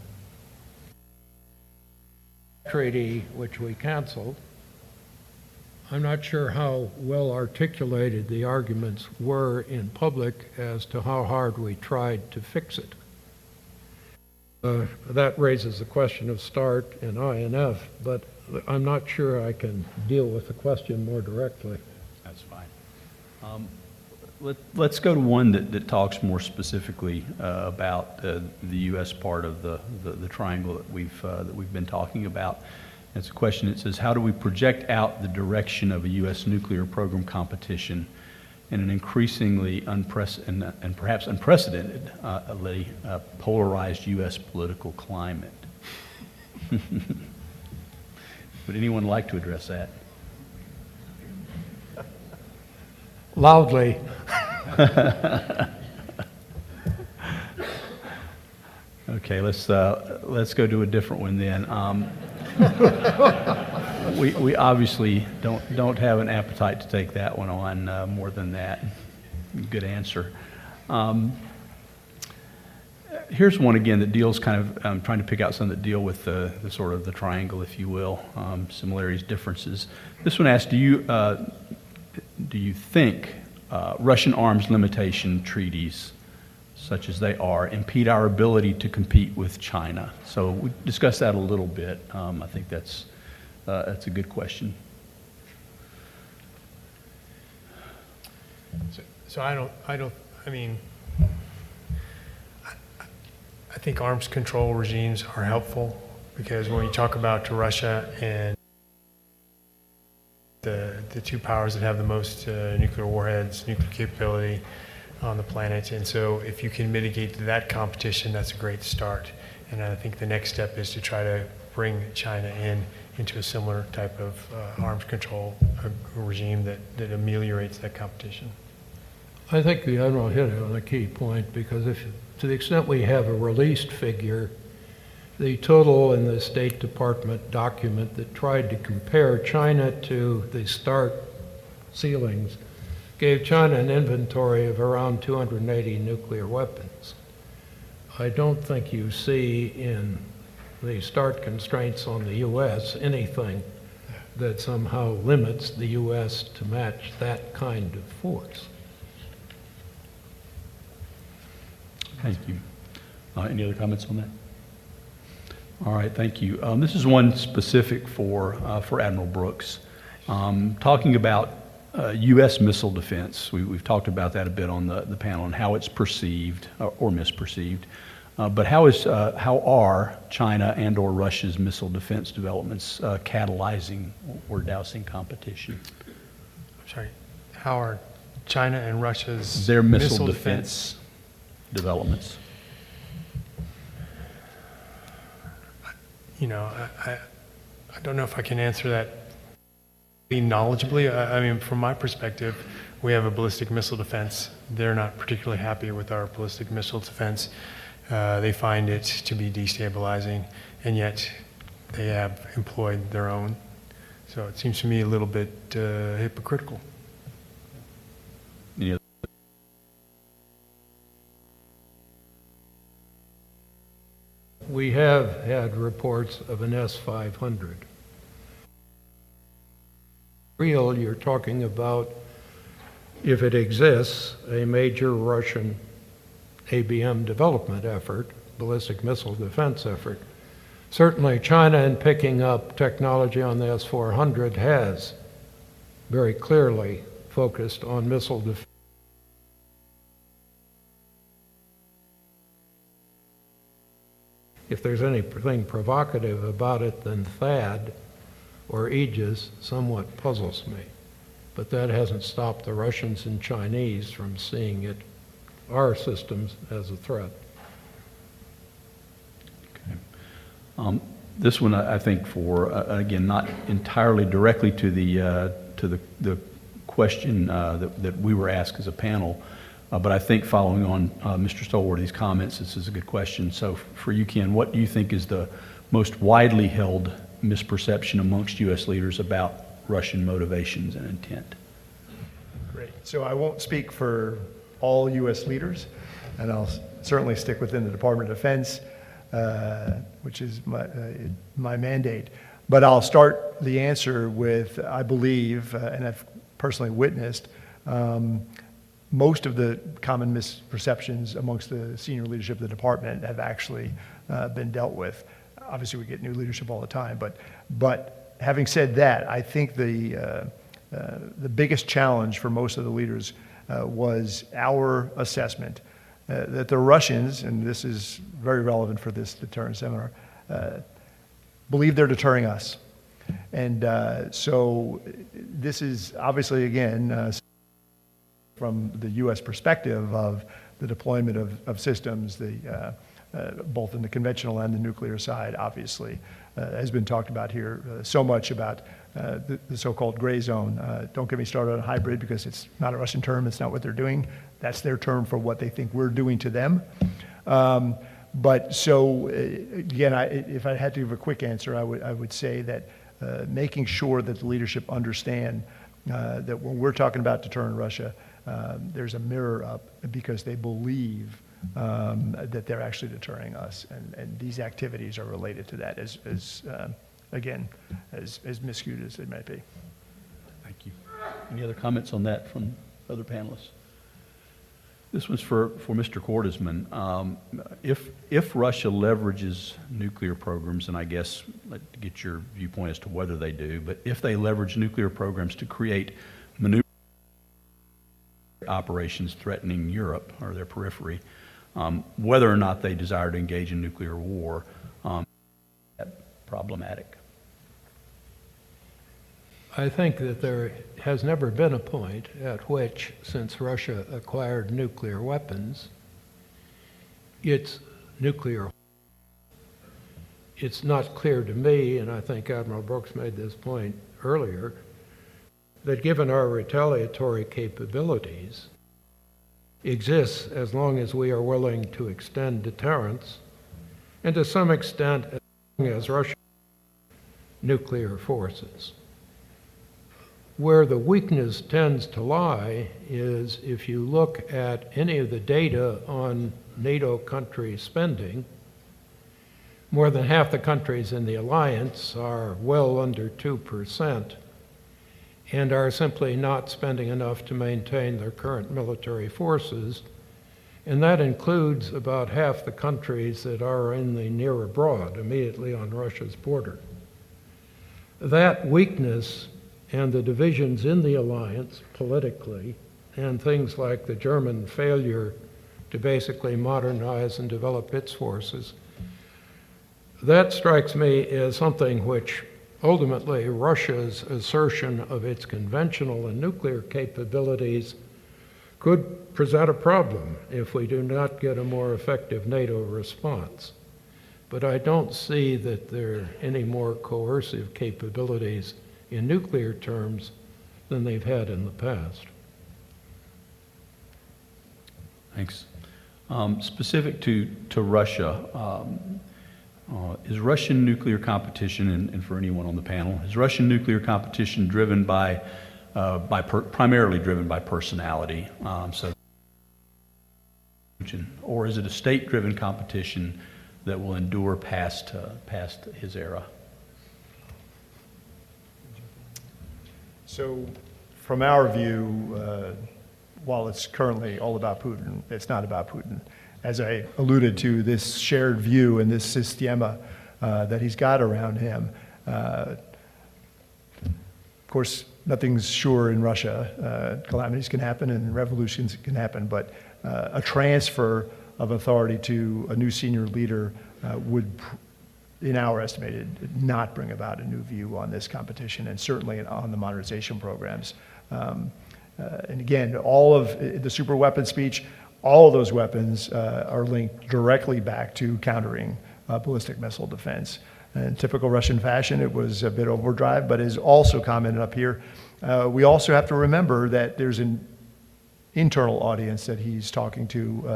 Treaty, which we canceled, I'm not sure how well articulated the arguments were in public as to how hard we tried to fix it. That raises the question of START and INF, but I'm not sure I can deal with the question more directly. That's fine. Let's go to one that talks more specifically about the U.S. part of the triangle that we've been talking about. It's a question that says, how do we project out the direction of a U.S. nuclear program competition in an increasingly and perhaps unprecedented, polarized U.S. political climate? Would anyone like to address that? Loudly. Okay, let's go to a different one then. We obviously don't have an appetite to take that one on more than that. Good answer. Here's one again that deals kind of, I'm trying to pick out some that deal with the sort of the triangle, if you will, similarities, differences. This one asks, do you think Russian arms limitation treaties, such as they are, impede our ability to compete with China? So we discussed that a little bit. I think that's that's a good question. So I mean, I think arms control regimes are helpful because when you talk about Russia and the two powers that have the most nuclear warheads, nuclear capability on the planet, and so if you can mitigate that competition, that's a great start. And I think the next step is to try to bring China into a similar type of arms control regime that ameliorates that competition. I think the Admiral hit on a key point, because to the extent we have a released figure, the total in the State Department document that tried to compare China to the START ceilings gave China an inventory of around 280 nuclear weapons. I don't think you see in the START constraints on the U.S. anything that somehow limits the U.S. to match that kind of force. Thank you. Any other comments on that? All right, thank you. This is one specific for Admiral Brookes. Talking about U.S. missile defense, we've talked about that a bit on the panel and how it's perceived or misperceived. But how are China and or Russia's missile defense developments catalyzing or dousing competition? I'm sorry, how are China and Russia's their missile defense developments? You know, I don't know if I can answer that knowledgeably. I mean, from my perspective, we have a ballistic missile defense. They're not particularly happy with our ballistic missile defense. They find it to be destabilizing, and yet they have employed their own. So it seems to me a little bit hypocritical. Any other? We have had reports of an S-500. Real, you're talking about, if it exists, a major Russian ABM development effort, ballistic missile defense effort. Certainly China, in picking up technology on the S-400, has very clearly focused on missile defense. If there's anything provocative about it, then THAAD or Aegis somewhat puzzles me. But that hasn't stopped the Russians and Chinese from seeing our systems as a threat. Okay. This one, I think, for again, not entirely directly to the question that we were asked as a panel, but I think following on Mr. Stolworthy's comments, this is a good question. So for you, Ken, what do you think is the most widely held misperception amongst U.S. leaders about Russian motivations and intent? Great. So I won't speak for all U.S. leaders, and I'll certainly stick within the Department of Defense, which is my mandate. But I'll start the answer with, I believe, and I've personally witnessed, most of the common misperceptions amongst the senior leadership of the department have actually been dealt with. Obviously, we get new leadership all the time, but having said that, I think the biggest challenge for most of the leaders was our assessment that the Russians, and this is very relevant for this deterrence seminar, believe they're deterring us. And so this is obviously, again, from the U.S. perspective of the deployment of systems, both in the conventional and the nuclear side, obviously, has been talked about here so much about the so-called gray zone. Don't get me started on hybrid, because it's not a Russian term. It's not what they're doing. That's their term for what they think we're doing to them. But so, again, if I had to give a quick answer, I would say that making sure that the leadership understand that when we're talking about deterring Russia, there's a mirror up, because they believe that they're actually deterring us, and these activities are related to that, as miscued as they might be. Thank you. Any other comments on that from other panelists? This one's for Mr. Cordesman. If Russia leverages nuclear programs, and I guess I'd get your viewpoint as to whether they do, but if they leverage nuclear programs to create maneuver operations threatening Europe or their periphery, whether or not they desire to engage in nuclear war, problematic. I think that there has never been a point at which, since Russia acquired nuclear weapons, its nuclear. It's not clear to me, and I think Admiral Brooks made this point earlier, that given our retaliatory capabilities, exists as long as we are willing to extend deterrence, and to some extent as long as Russia nuclear forces. Where the weakness tends to lie is if you look at any of the data on NATO country spending, more than half the countries in the alliance are well under 2% and are simply not spending enough to maintain their current military forces, and that includes about half the countries that are in the near abroad, immediately on Russia's border. That weakness and the divisions in the alliance politically, and things like the German failure to basically modernize and develop its forces, that strikes me as something which ultimately Russia's assertion of its conventional and nuclear capabilities could present a problem if we do not get a more effective NATO response. But I don't see that there are any more coercive capabilities in nuclear terms than they've had in the past. Thanks. Specific to Russia, is Russian nuclear competition, and for anyone on the panel, is Russian nuclear competition driven by, primarily driven by personality? Or is it a state-driven competition that will endure past his era? So from our view, while it's currently all about Putin, it's not about Putin. As I alluded to, this shared view and this systema that he's got around him. Of course, nothing's sure in Russia. Calamities can happen and revolutions can happen, but a transfer of authority to a new senior leader would, in our estimated, not bring about a new view on this competition, and certainly on the modernization programs. And again, all of the super weapon speech, all of those weapons are linked directly back to countering ballistic missile defense. In typical Russian fashion, it was a bit overdrive, but is also commented up here. We also have to remember that there's an internal audience that he's talking to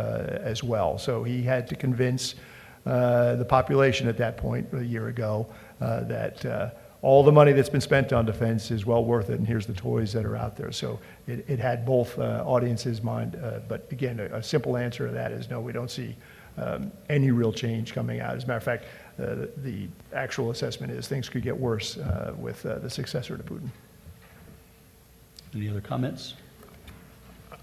as well. So he had to convince the population at that point, a year ago, that all the money that's been spent on defense is well worth it, and here's the toys that are out there. So it had both audiences' mind, but again, a simple answer to that is no, we don't see any real change coming out. As a matter of fact, the actual assessment is things could get worse with the successor to Putin. Any other comments?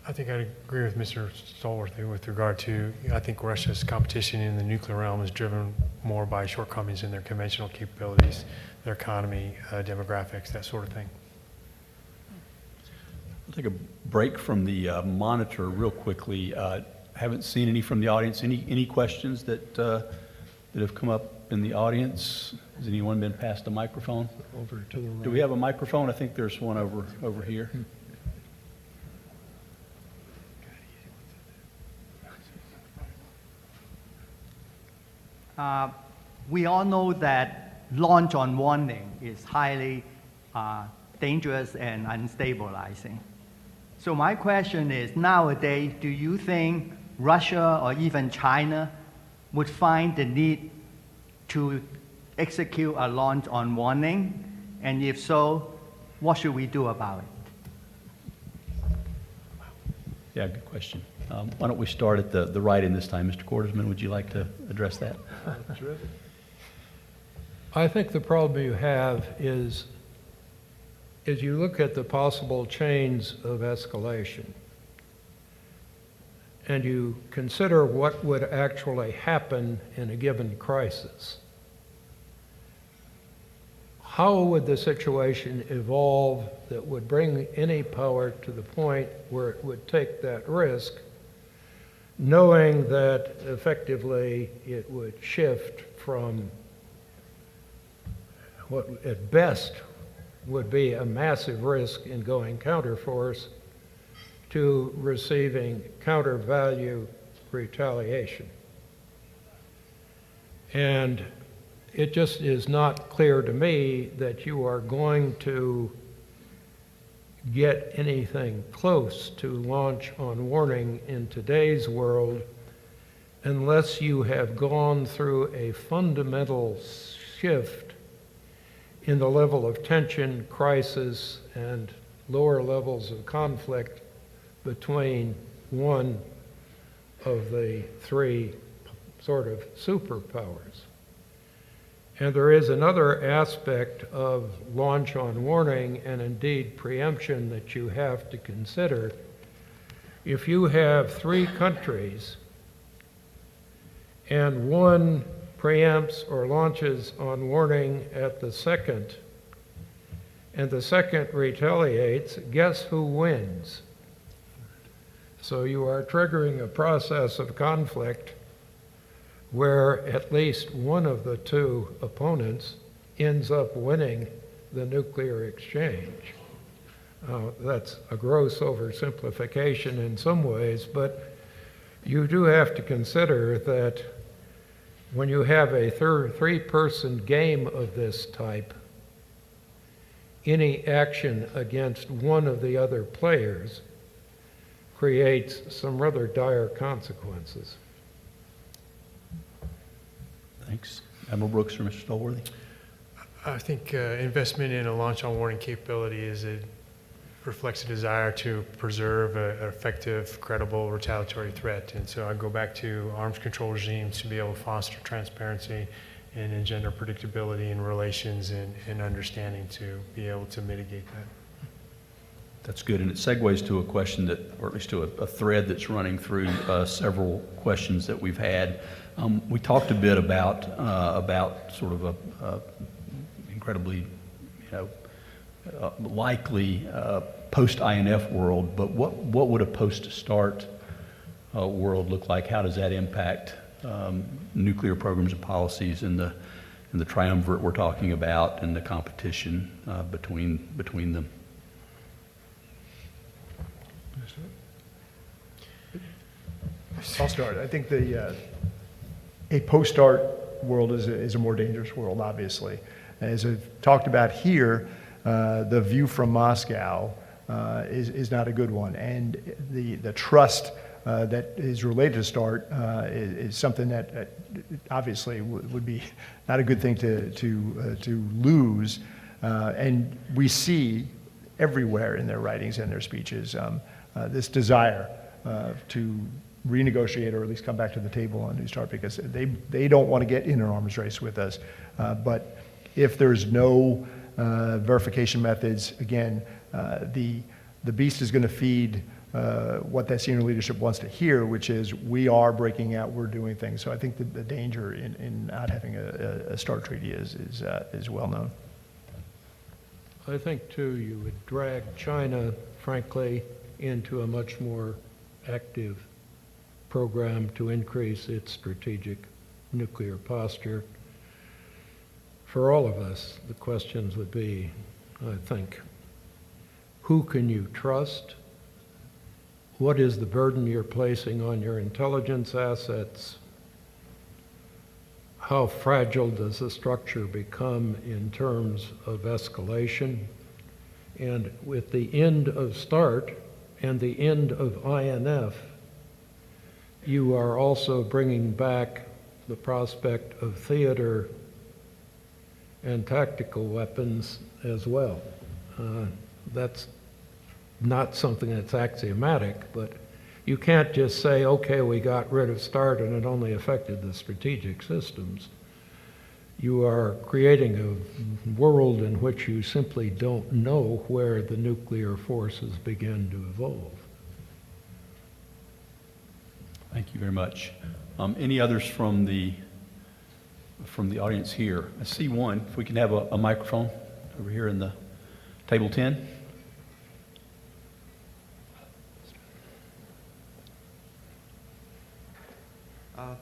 I think I'd agree with Mr. Stolworthy with regard to, I think Russia's competition in the nuclear realm is driven more by shortcomings in their conventional capabilities, their economy, demographics, that sort of thing. We'll take a break from the monitor real quickly. Haven't seen any from the audience. Any questions that have come up in the audience? Has anyone been passed a microphone? Over to the right. Do we have a microphone? I think there's one over here. We all know that launch on warning is highly dangerous and unstabilizing. So my question is, nowadays, do you think Russia or even China would find the need to execute a launch on warning? And if so, what should we do about it? Yeah, good question. Why don't we start at the right in this time? Mr. Cordesman, would you like to address that? I think the problem you have is you look at the possible chains of escalation. and you consider what would actually happen in a given crisis, how would the situation evolve that would bring any power to the point where it would take that risk, knowing that effectively it would shift from what at best would be a massive risk in going counterforce to receiving counter-value retaliation? And it just is not clear to me that you are going to get anything close to launch on warning in today's world unless you have gone through a fundamental shift in the level of tension, crisis, and lower levels of conflict between one of the three sort of superpowers. And there is another aspect of launch on warning and indeed preemption that you have to consider. If you have three countries and one preempts or launches on warning at the second, and the second retaliates, guess who wins? So you are triggering a process of conflict where at least one of the two opponents ends up winning the nuclear exchange. That's a gross oversimplification in some ways, but you do have to consider that when you have a three-person game of this type, any action against one of the other players creates some rather dire consequences. Thanks. Admiral Brookes or Mr. Stolworthy? I think investment in a launch on warning capability reflects a desire to preserve an effective, credible retaliatory threat. And so I go back to arms control regimes to be able to foster transparency and engender predictability in relations and understanding to be able to mitigate that. That's good, and it segues to a question that, or at least to a thread that's running through several questions that we've had. We talked a bit about sort of a incredibly, likely post-INF world, but what would a post-START world look like? How does that impact nuclear programs and policies and the triumvirate we're talking about and the competition between them? I'll start. I think a post-START world is a more dangerous world, obviously. As I've talked about here, the view from Moscow is not a good one, and the trust that is related to START is something that obviously would be not a good thing to lose, and we see everywhere in their writings and their speeches this desire to renegotiate or at least come back to the table on New START, because they don't want to get in an arms race with us. But if there's no verification methods, again, the beast is going to feed what that senior leadership wants to hear, which is we are breaking out, we're doing things. So I think the danger in not having a START treaty is well known. I think, too, you would drag China, frankly, into a much more active program to increase its strategic nuclear posture. For all of us, the questions would be, I think, who can you trust? What is the burden you're placing on your intelligence assets? How fragile does the structure become in terms of escalation? And with the end of START and the end of INF, you are also bringing back the prospect of theater and tactical weapons as well. That's not something that's axiomatic, but you can't just say, okay, we got rid of START and it only affected the strategic systems. You are creating a world in which you simply don't know where the nuclear forces begin to evolve. Thank you very much. Any others from the audience here? I see one. If we can have a microphone over here in the table 10.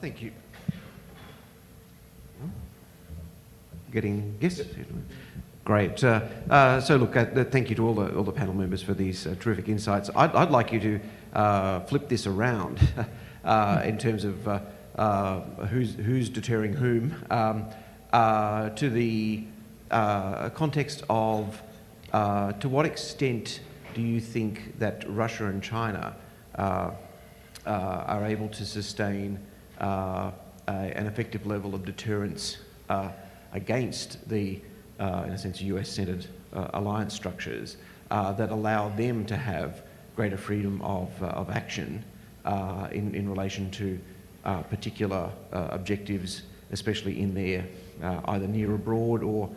Thank you. Yes? Great. So look, thank you to all the panel members for these terrific insights. I'd like you to flip this around in terms of who's deterring whom to the context of to what extent do you think that Russia and China are able to sustain an effective level of deterrence against the, in a sense, US-centered alliance structures that allow them to have greater freedom of action in relation to particular objectives, especially in their either near abroad or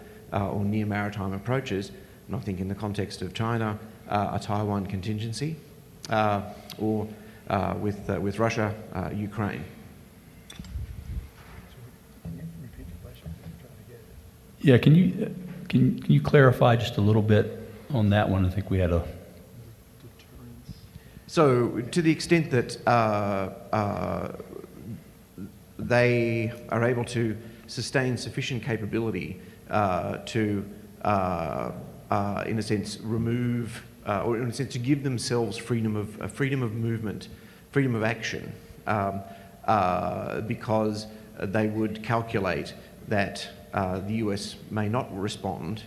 near maritime approaches. And I think in the context of China, a Taiwan contingency, or with Russia, Ukraine. Yeah, can you clarify just a little bit on that one? I think we had a... So to the extent that they are able to sustain sufficient capability to, in a sense, remove, or in a sense, to give themselves freedom of movement, freedom of action, because they would calculate that the US may not respond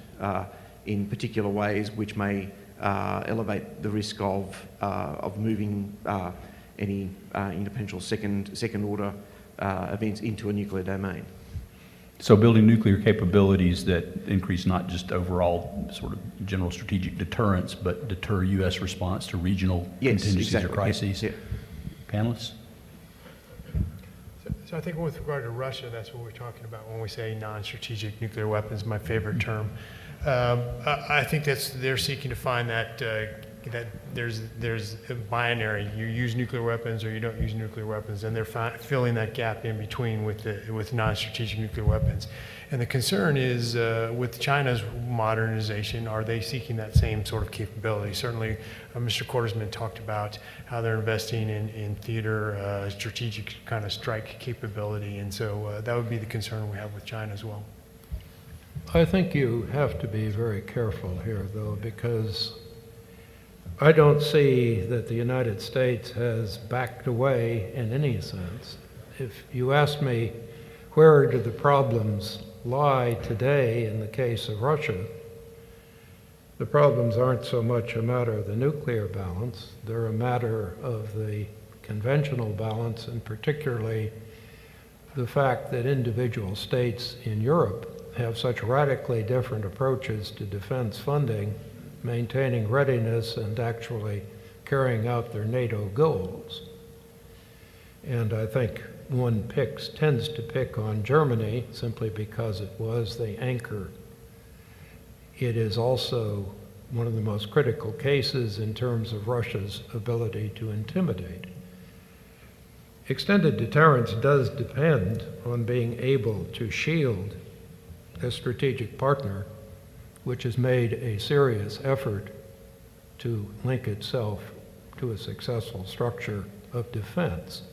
in particular ways which may elevate the risk of moving any potential second order events into a nuclear domain. So building nuclear capabilities that increase not just overall sort of general strategic deterrence, but deter U.S. response to regional contingencies exactly. or crises. Yeah. Panelists? So I think with regard to Russia, that's what we're talking about when we say non-strategic nuclear weapons, my favorite term. I think they're seeking to find that there's a binary. You use nuclear weapons or you don't use nuclear weapons, and they're filling that gap in between with non-strategic nuclear weapons. And the concern is with China's modernization, are they seeking that same sort of capability? Certainly, Mr. Cordesman talked about how they're investing in theater, strategic kind of strike capability, and so that would be the concern we have with China as well. I think you have to be very careful here, though, because I don't see that the United States has backed away in any sense. If you ask me, where do the problems lie today in the case of Russia, the problems aren't so much a matter of the nuclear balance, they're a matter of the conventional balance, and particularly the fact that individual states in Europe have such radically different approaches to defense funding, maintaining readiness, and actually carrying out their NATO goals. And I think one tends to pick on Germany simply because it was the anchor. It is also one of the most critical cases in terms of Russia's ability to intimidate. Extended deterrence does depend on being able to shield a strategic partner which has made a serious effort to link itself to a successful structure of defense.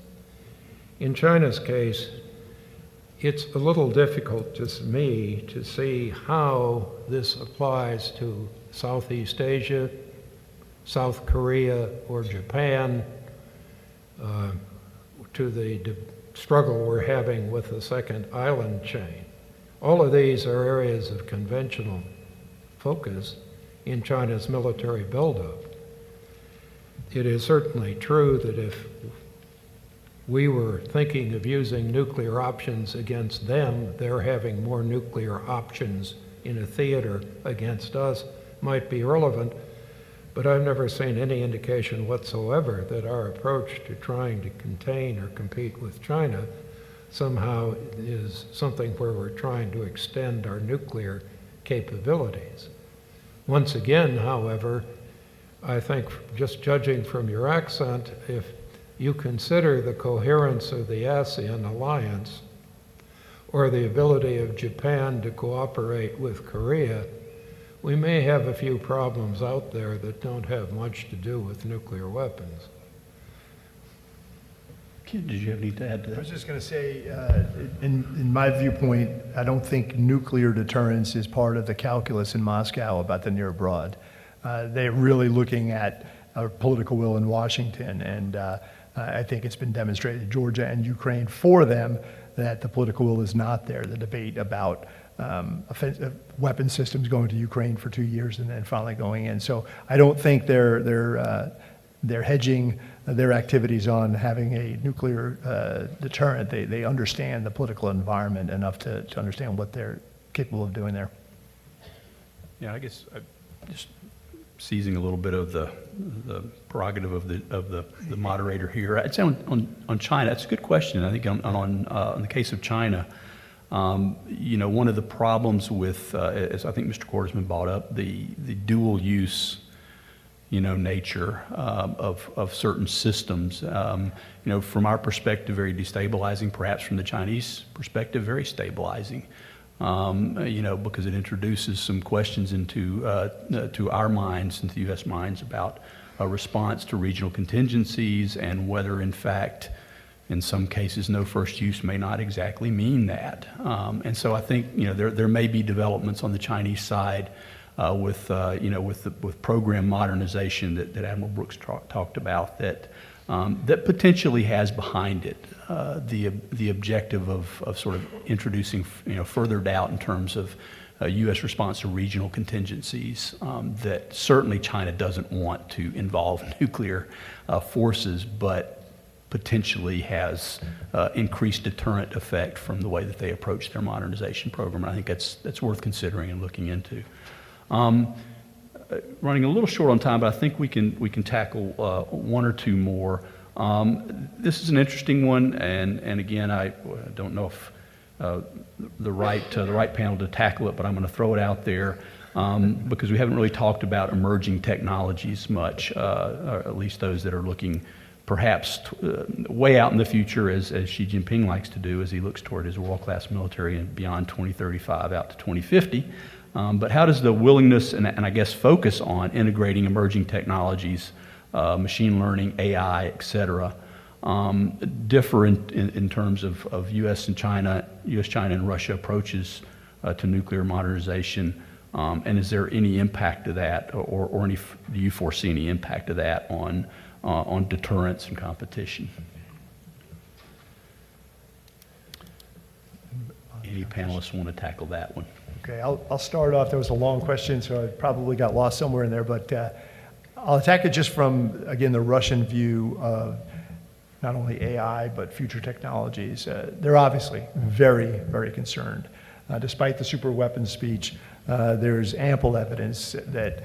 In China's case, it's a little difficult to me to see how this applies to Southeast Asia, South Korea, or Japan, to the struggle we're having with the second island chain. All of these are areas of conventional focus in China's military buildup. It is certainly true that if we were thinking of using nuclear options against them, their having more nuclear options in a theater against us might be relevant, but I've never seen any indication whatsoever that our approach to trying to contain or compete with China somehow is something where we're trying to extend our nuclear capabilities. Once again, however, I think just judging from your accent, if you consider the coherence of the ASEAN alliance or the ability of Japan to cooperate with Korea, we may have a few problems out there that don't have much to do with nuclear weapons. Ken, did you have anything to add to I was that? just going to say, in my viewpoint, I don't think nuclear deterrence is part of the calculus in Moscow about the near abroad. They're really looking at our political will in Washington, and I think it's been demonstrated, Georgia and Ukraine, for them, that the political will is not there. The debate about offensive weapon systems going to Ukraine for 2 years and then finally going in. So I don't think they're hedging their activities on having a nuclear deterrent. They understand the political environment enough to understand what they're capable of doing there. Yeah, I guess just seizing a little bit of the prerogative of the moderator here. I'd say on China, it's a good question. I think on the case of China, you know, one of the problems with, as I think Mr. Cordesman brought up, the dual use, you know, nature of certain systems. You know, from our perspective, very destabilizing. Perhaps from the Chinese perspective, very stabilizing. You know, because it introduces some questions into to our minds, into U.S. minds, about a response to regional contingencies and whether, in fact, in some cases, no first use may not exactly mean that. And so I think, you know, there may be developments on the Chinese side with you know, with program modernization that Admiral Brooks talked about that that potentially has behind it the objective of sort of introducing, you know, further doubt in terms of U.S. response to regional contingencies that certainly China doesn't want to involve nuclear forces, but potentially has increased deterrent effect from the way that they approach their modernization program. And I think that's worth considering and looking into. Running a little short on time, but I think we can tackle one or two more. This is an interesting one, and again, I don't know if the right panel to tackle it, but I'm going to throw it out there because we haven't really talked about emerging technologies much, or at least those that are looking perhaps way out in the future, as Xi Jinping likes to do as he looks toward his world-class military and beyond 2035 out to 2050. But how does the willingness and I guess focus on integrating emerging technologies, machine learning, AI, et cetera, differ in terms of U.S. and China, U.S., China, and Russia approaches to nuclear modernization? And is there any impact to that, or do you foresee any impact of that on deterrence and competition? Any panelists want to tackle that one? Okay, I'll start off. That was a long question, so I probably got lost somewhere in there, but I'll attack it just from, again, the Russian view of not only AI, but future technologies. They're obviously very, very concerned. Despite the super weapons speech, there's ample evidence that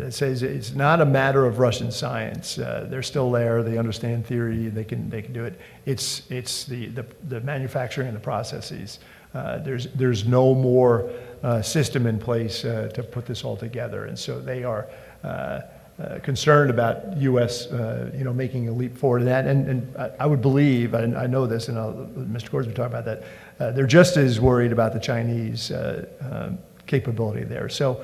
says it's not a matter of Russian science. They're still there. They understand theory. They can do it. It's the manufacturing and the processes. There's no more system in place to put this all together, and so they are concerned about U.S. You know, making a leap forward in that. And I would believe, and I know this, and Mr. Cordesman talked about that. They're just as worried about the Chinese capability there. So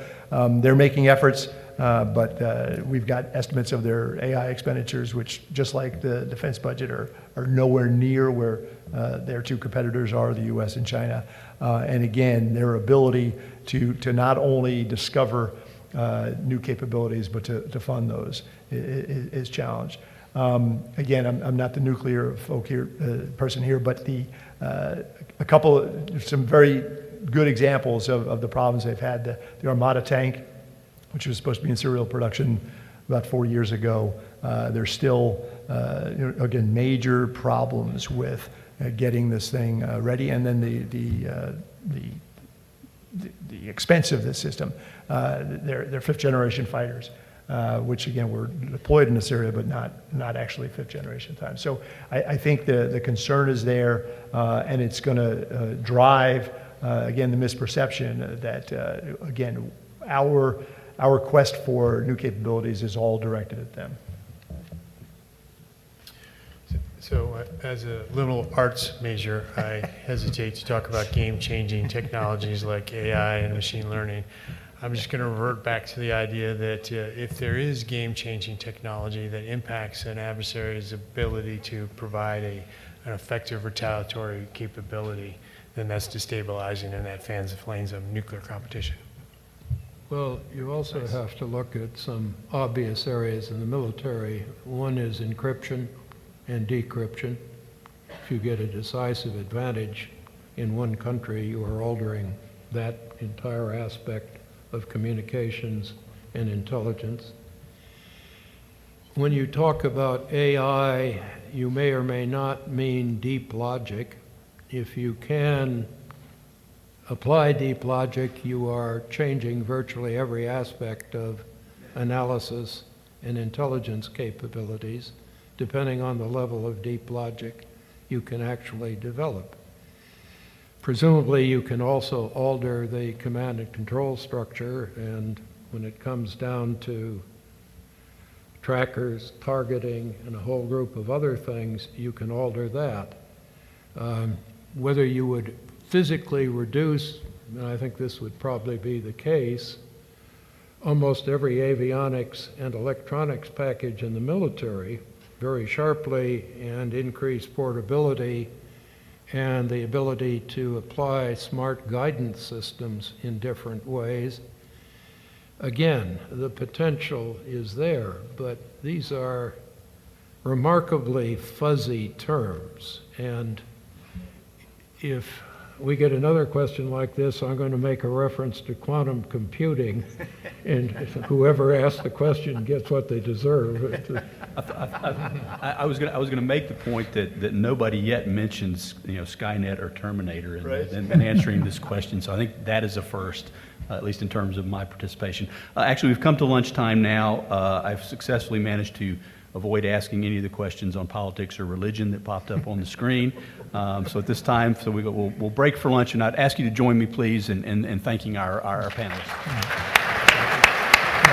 they're making efforts, but we've got estimates of their AI expenditures, which, just like the defense budget, are nowhere near where their two competitors are, the U.S. and China. And again, their ability to not only discover new capabilities, but to fund those is challenged. Again, I'm not the nuclear person here, but some very good examples of the problems they've had. The Armada tank, which was supposed to be in serial production about 4 years ago, there's still, again, major problems with getting this thing ready, and then the expense of this system. They're fifth-generation fighters, which again were deployed in this area, but not actually fifth-generation time. So I think the concern is there, and it's going to drive again the misperception that again our quest for new capabilities is all directed at them. So as a liberal arts major, I hesitate to talk about game-changing technologies like AI and machine learning. I'm just going to revert back to the idea that if there is game-changing technology that impacts an adversary's ability to provide an effective retaliatory capability, then that's destabilizing and that fans the flames of nuclear competition. Well, you also have to look at some obvious areas in the military. One is encryption and decryption. If you get a decisive advantage in one country, you are altering that entire aspect of communications and intelligence. When you talk about AI, you may or may not mean deep logic. If you can apply deep logic, you are changing virtually every aspect of analysis and intelligence capabilities, depending on the level of deep logic you can actually develop. Presumably, you can also alter the command and control structure, and when it comes down to trackers, targeting, and a whole group of other things, you can alter that. Whether you would physically reduce, and I think this would probably be the case, almost every avionics and electronics package in the military very sharply and increase portability and the ability to apply smart guidance systems in different ways. Again, the potential is there, but these are remarkably fuzzy terms. And if we get another question like this, I'm going to make a reference to quantum computing, and whoever asks the question gets what they deserve. I was going to make the point that nobody yet mentions, Skynet or Terminator in answering this question. So I think that is a first, at least in terms of my participation. Actually, we've come to lunchtime now. I've successfully managed to avoid asking any of the questions on politics or religion that popped up on the screen. So at this time, we'll break for lunch, and I'd ask you to join me, please, in thanking our panelists.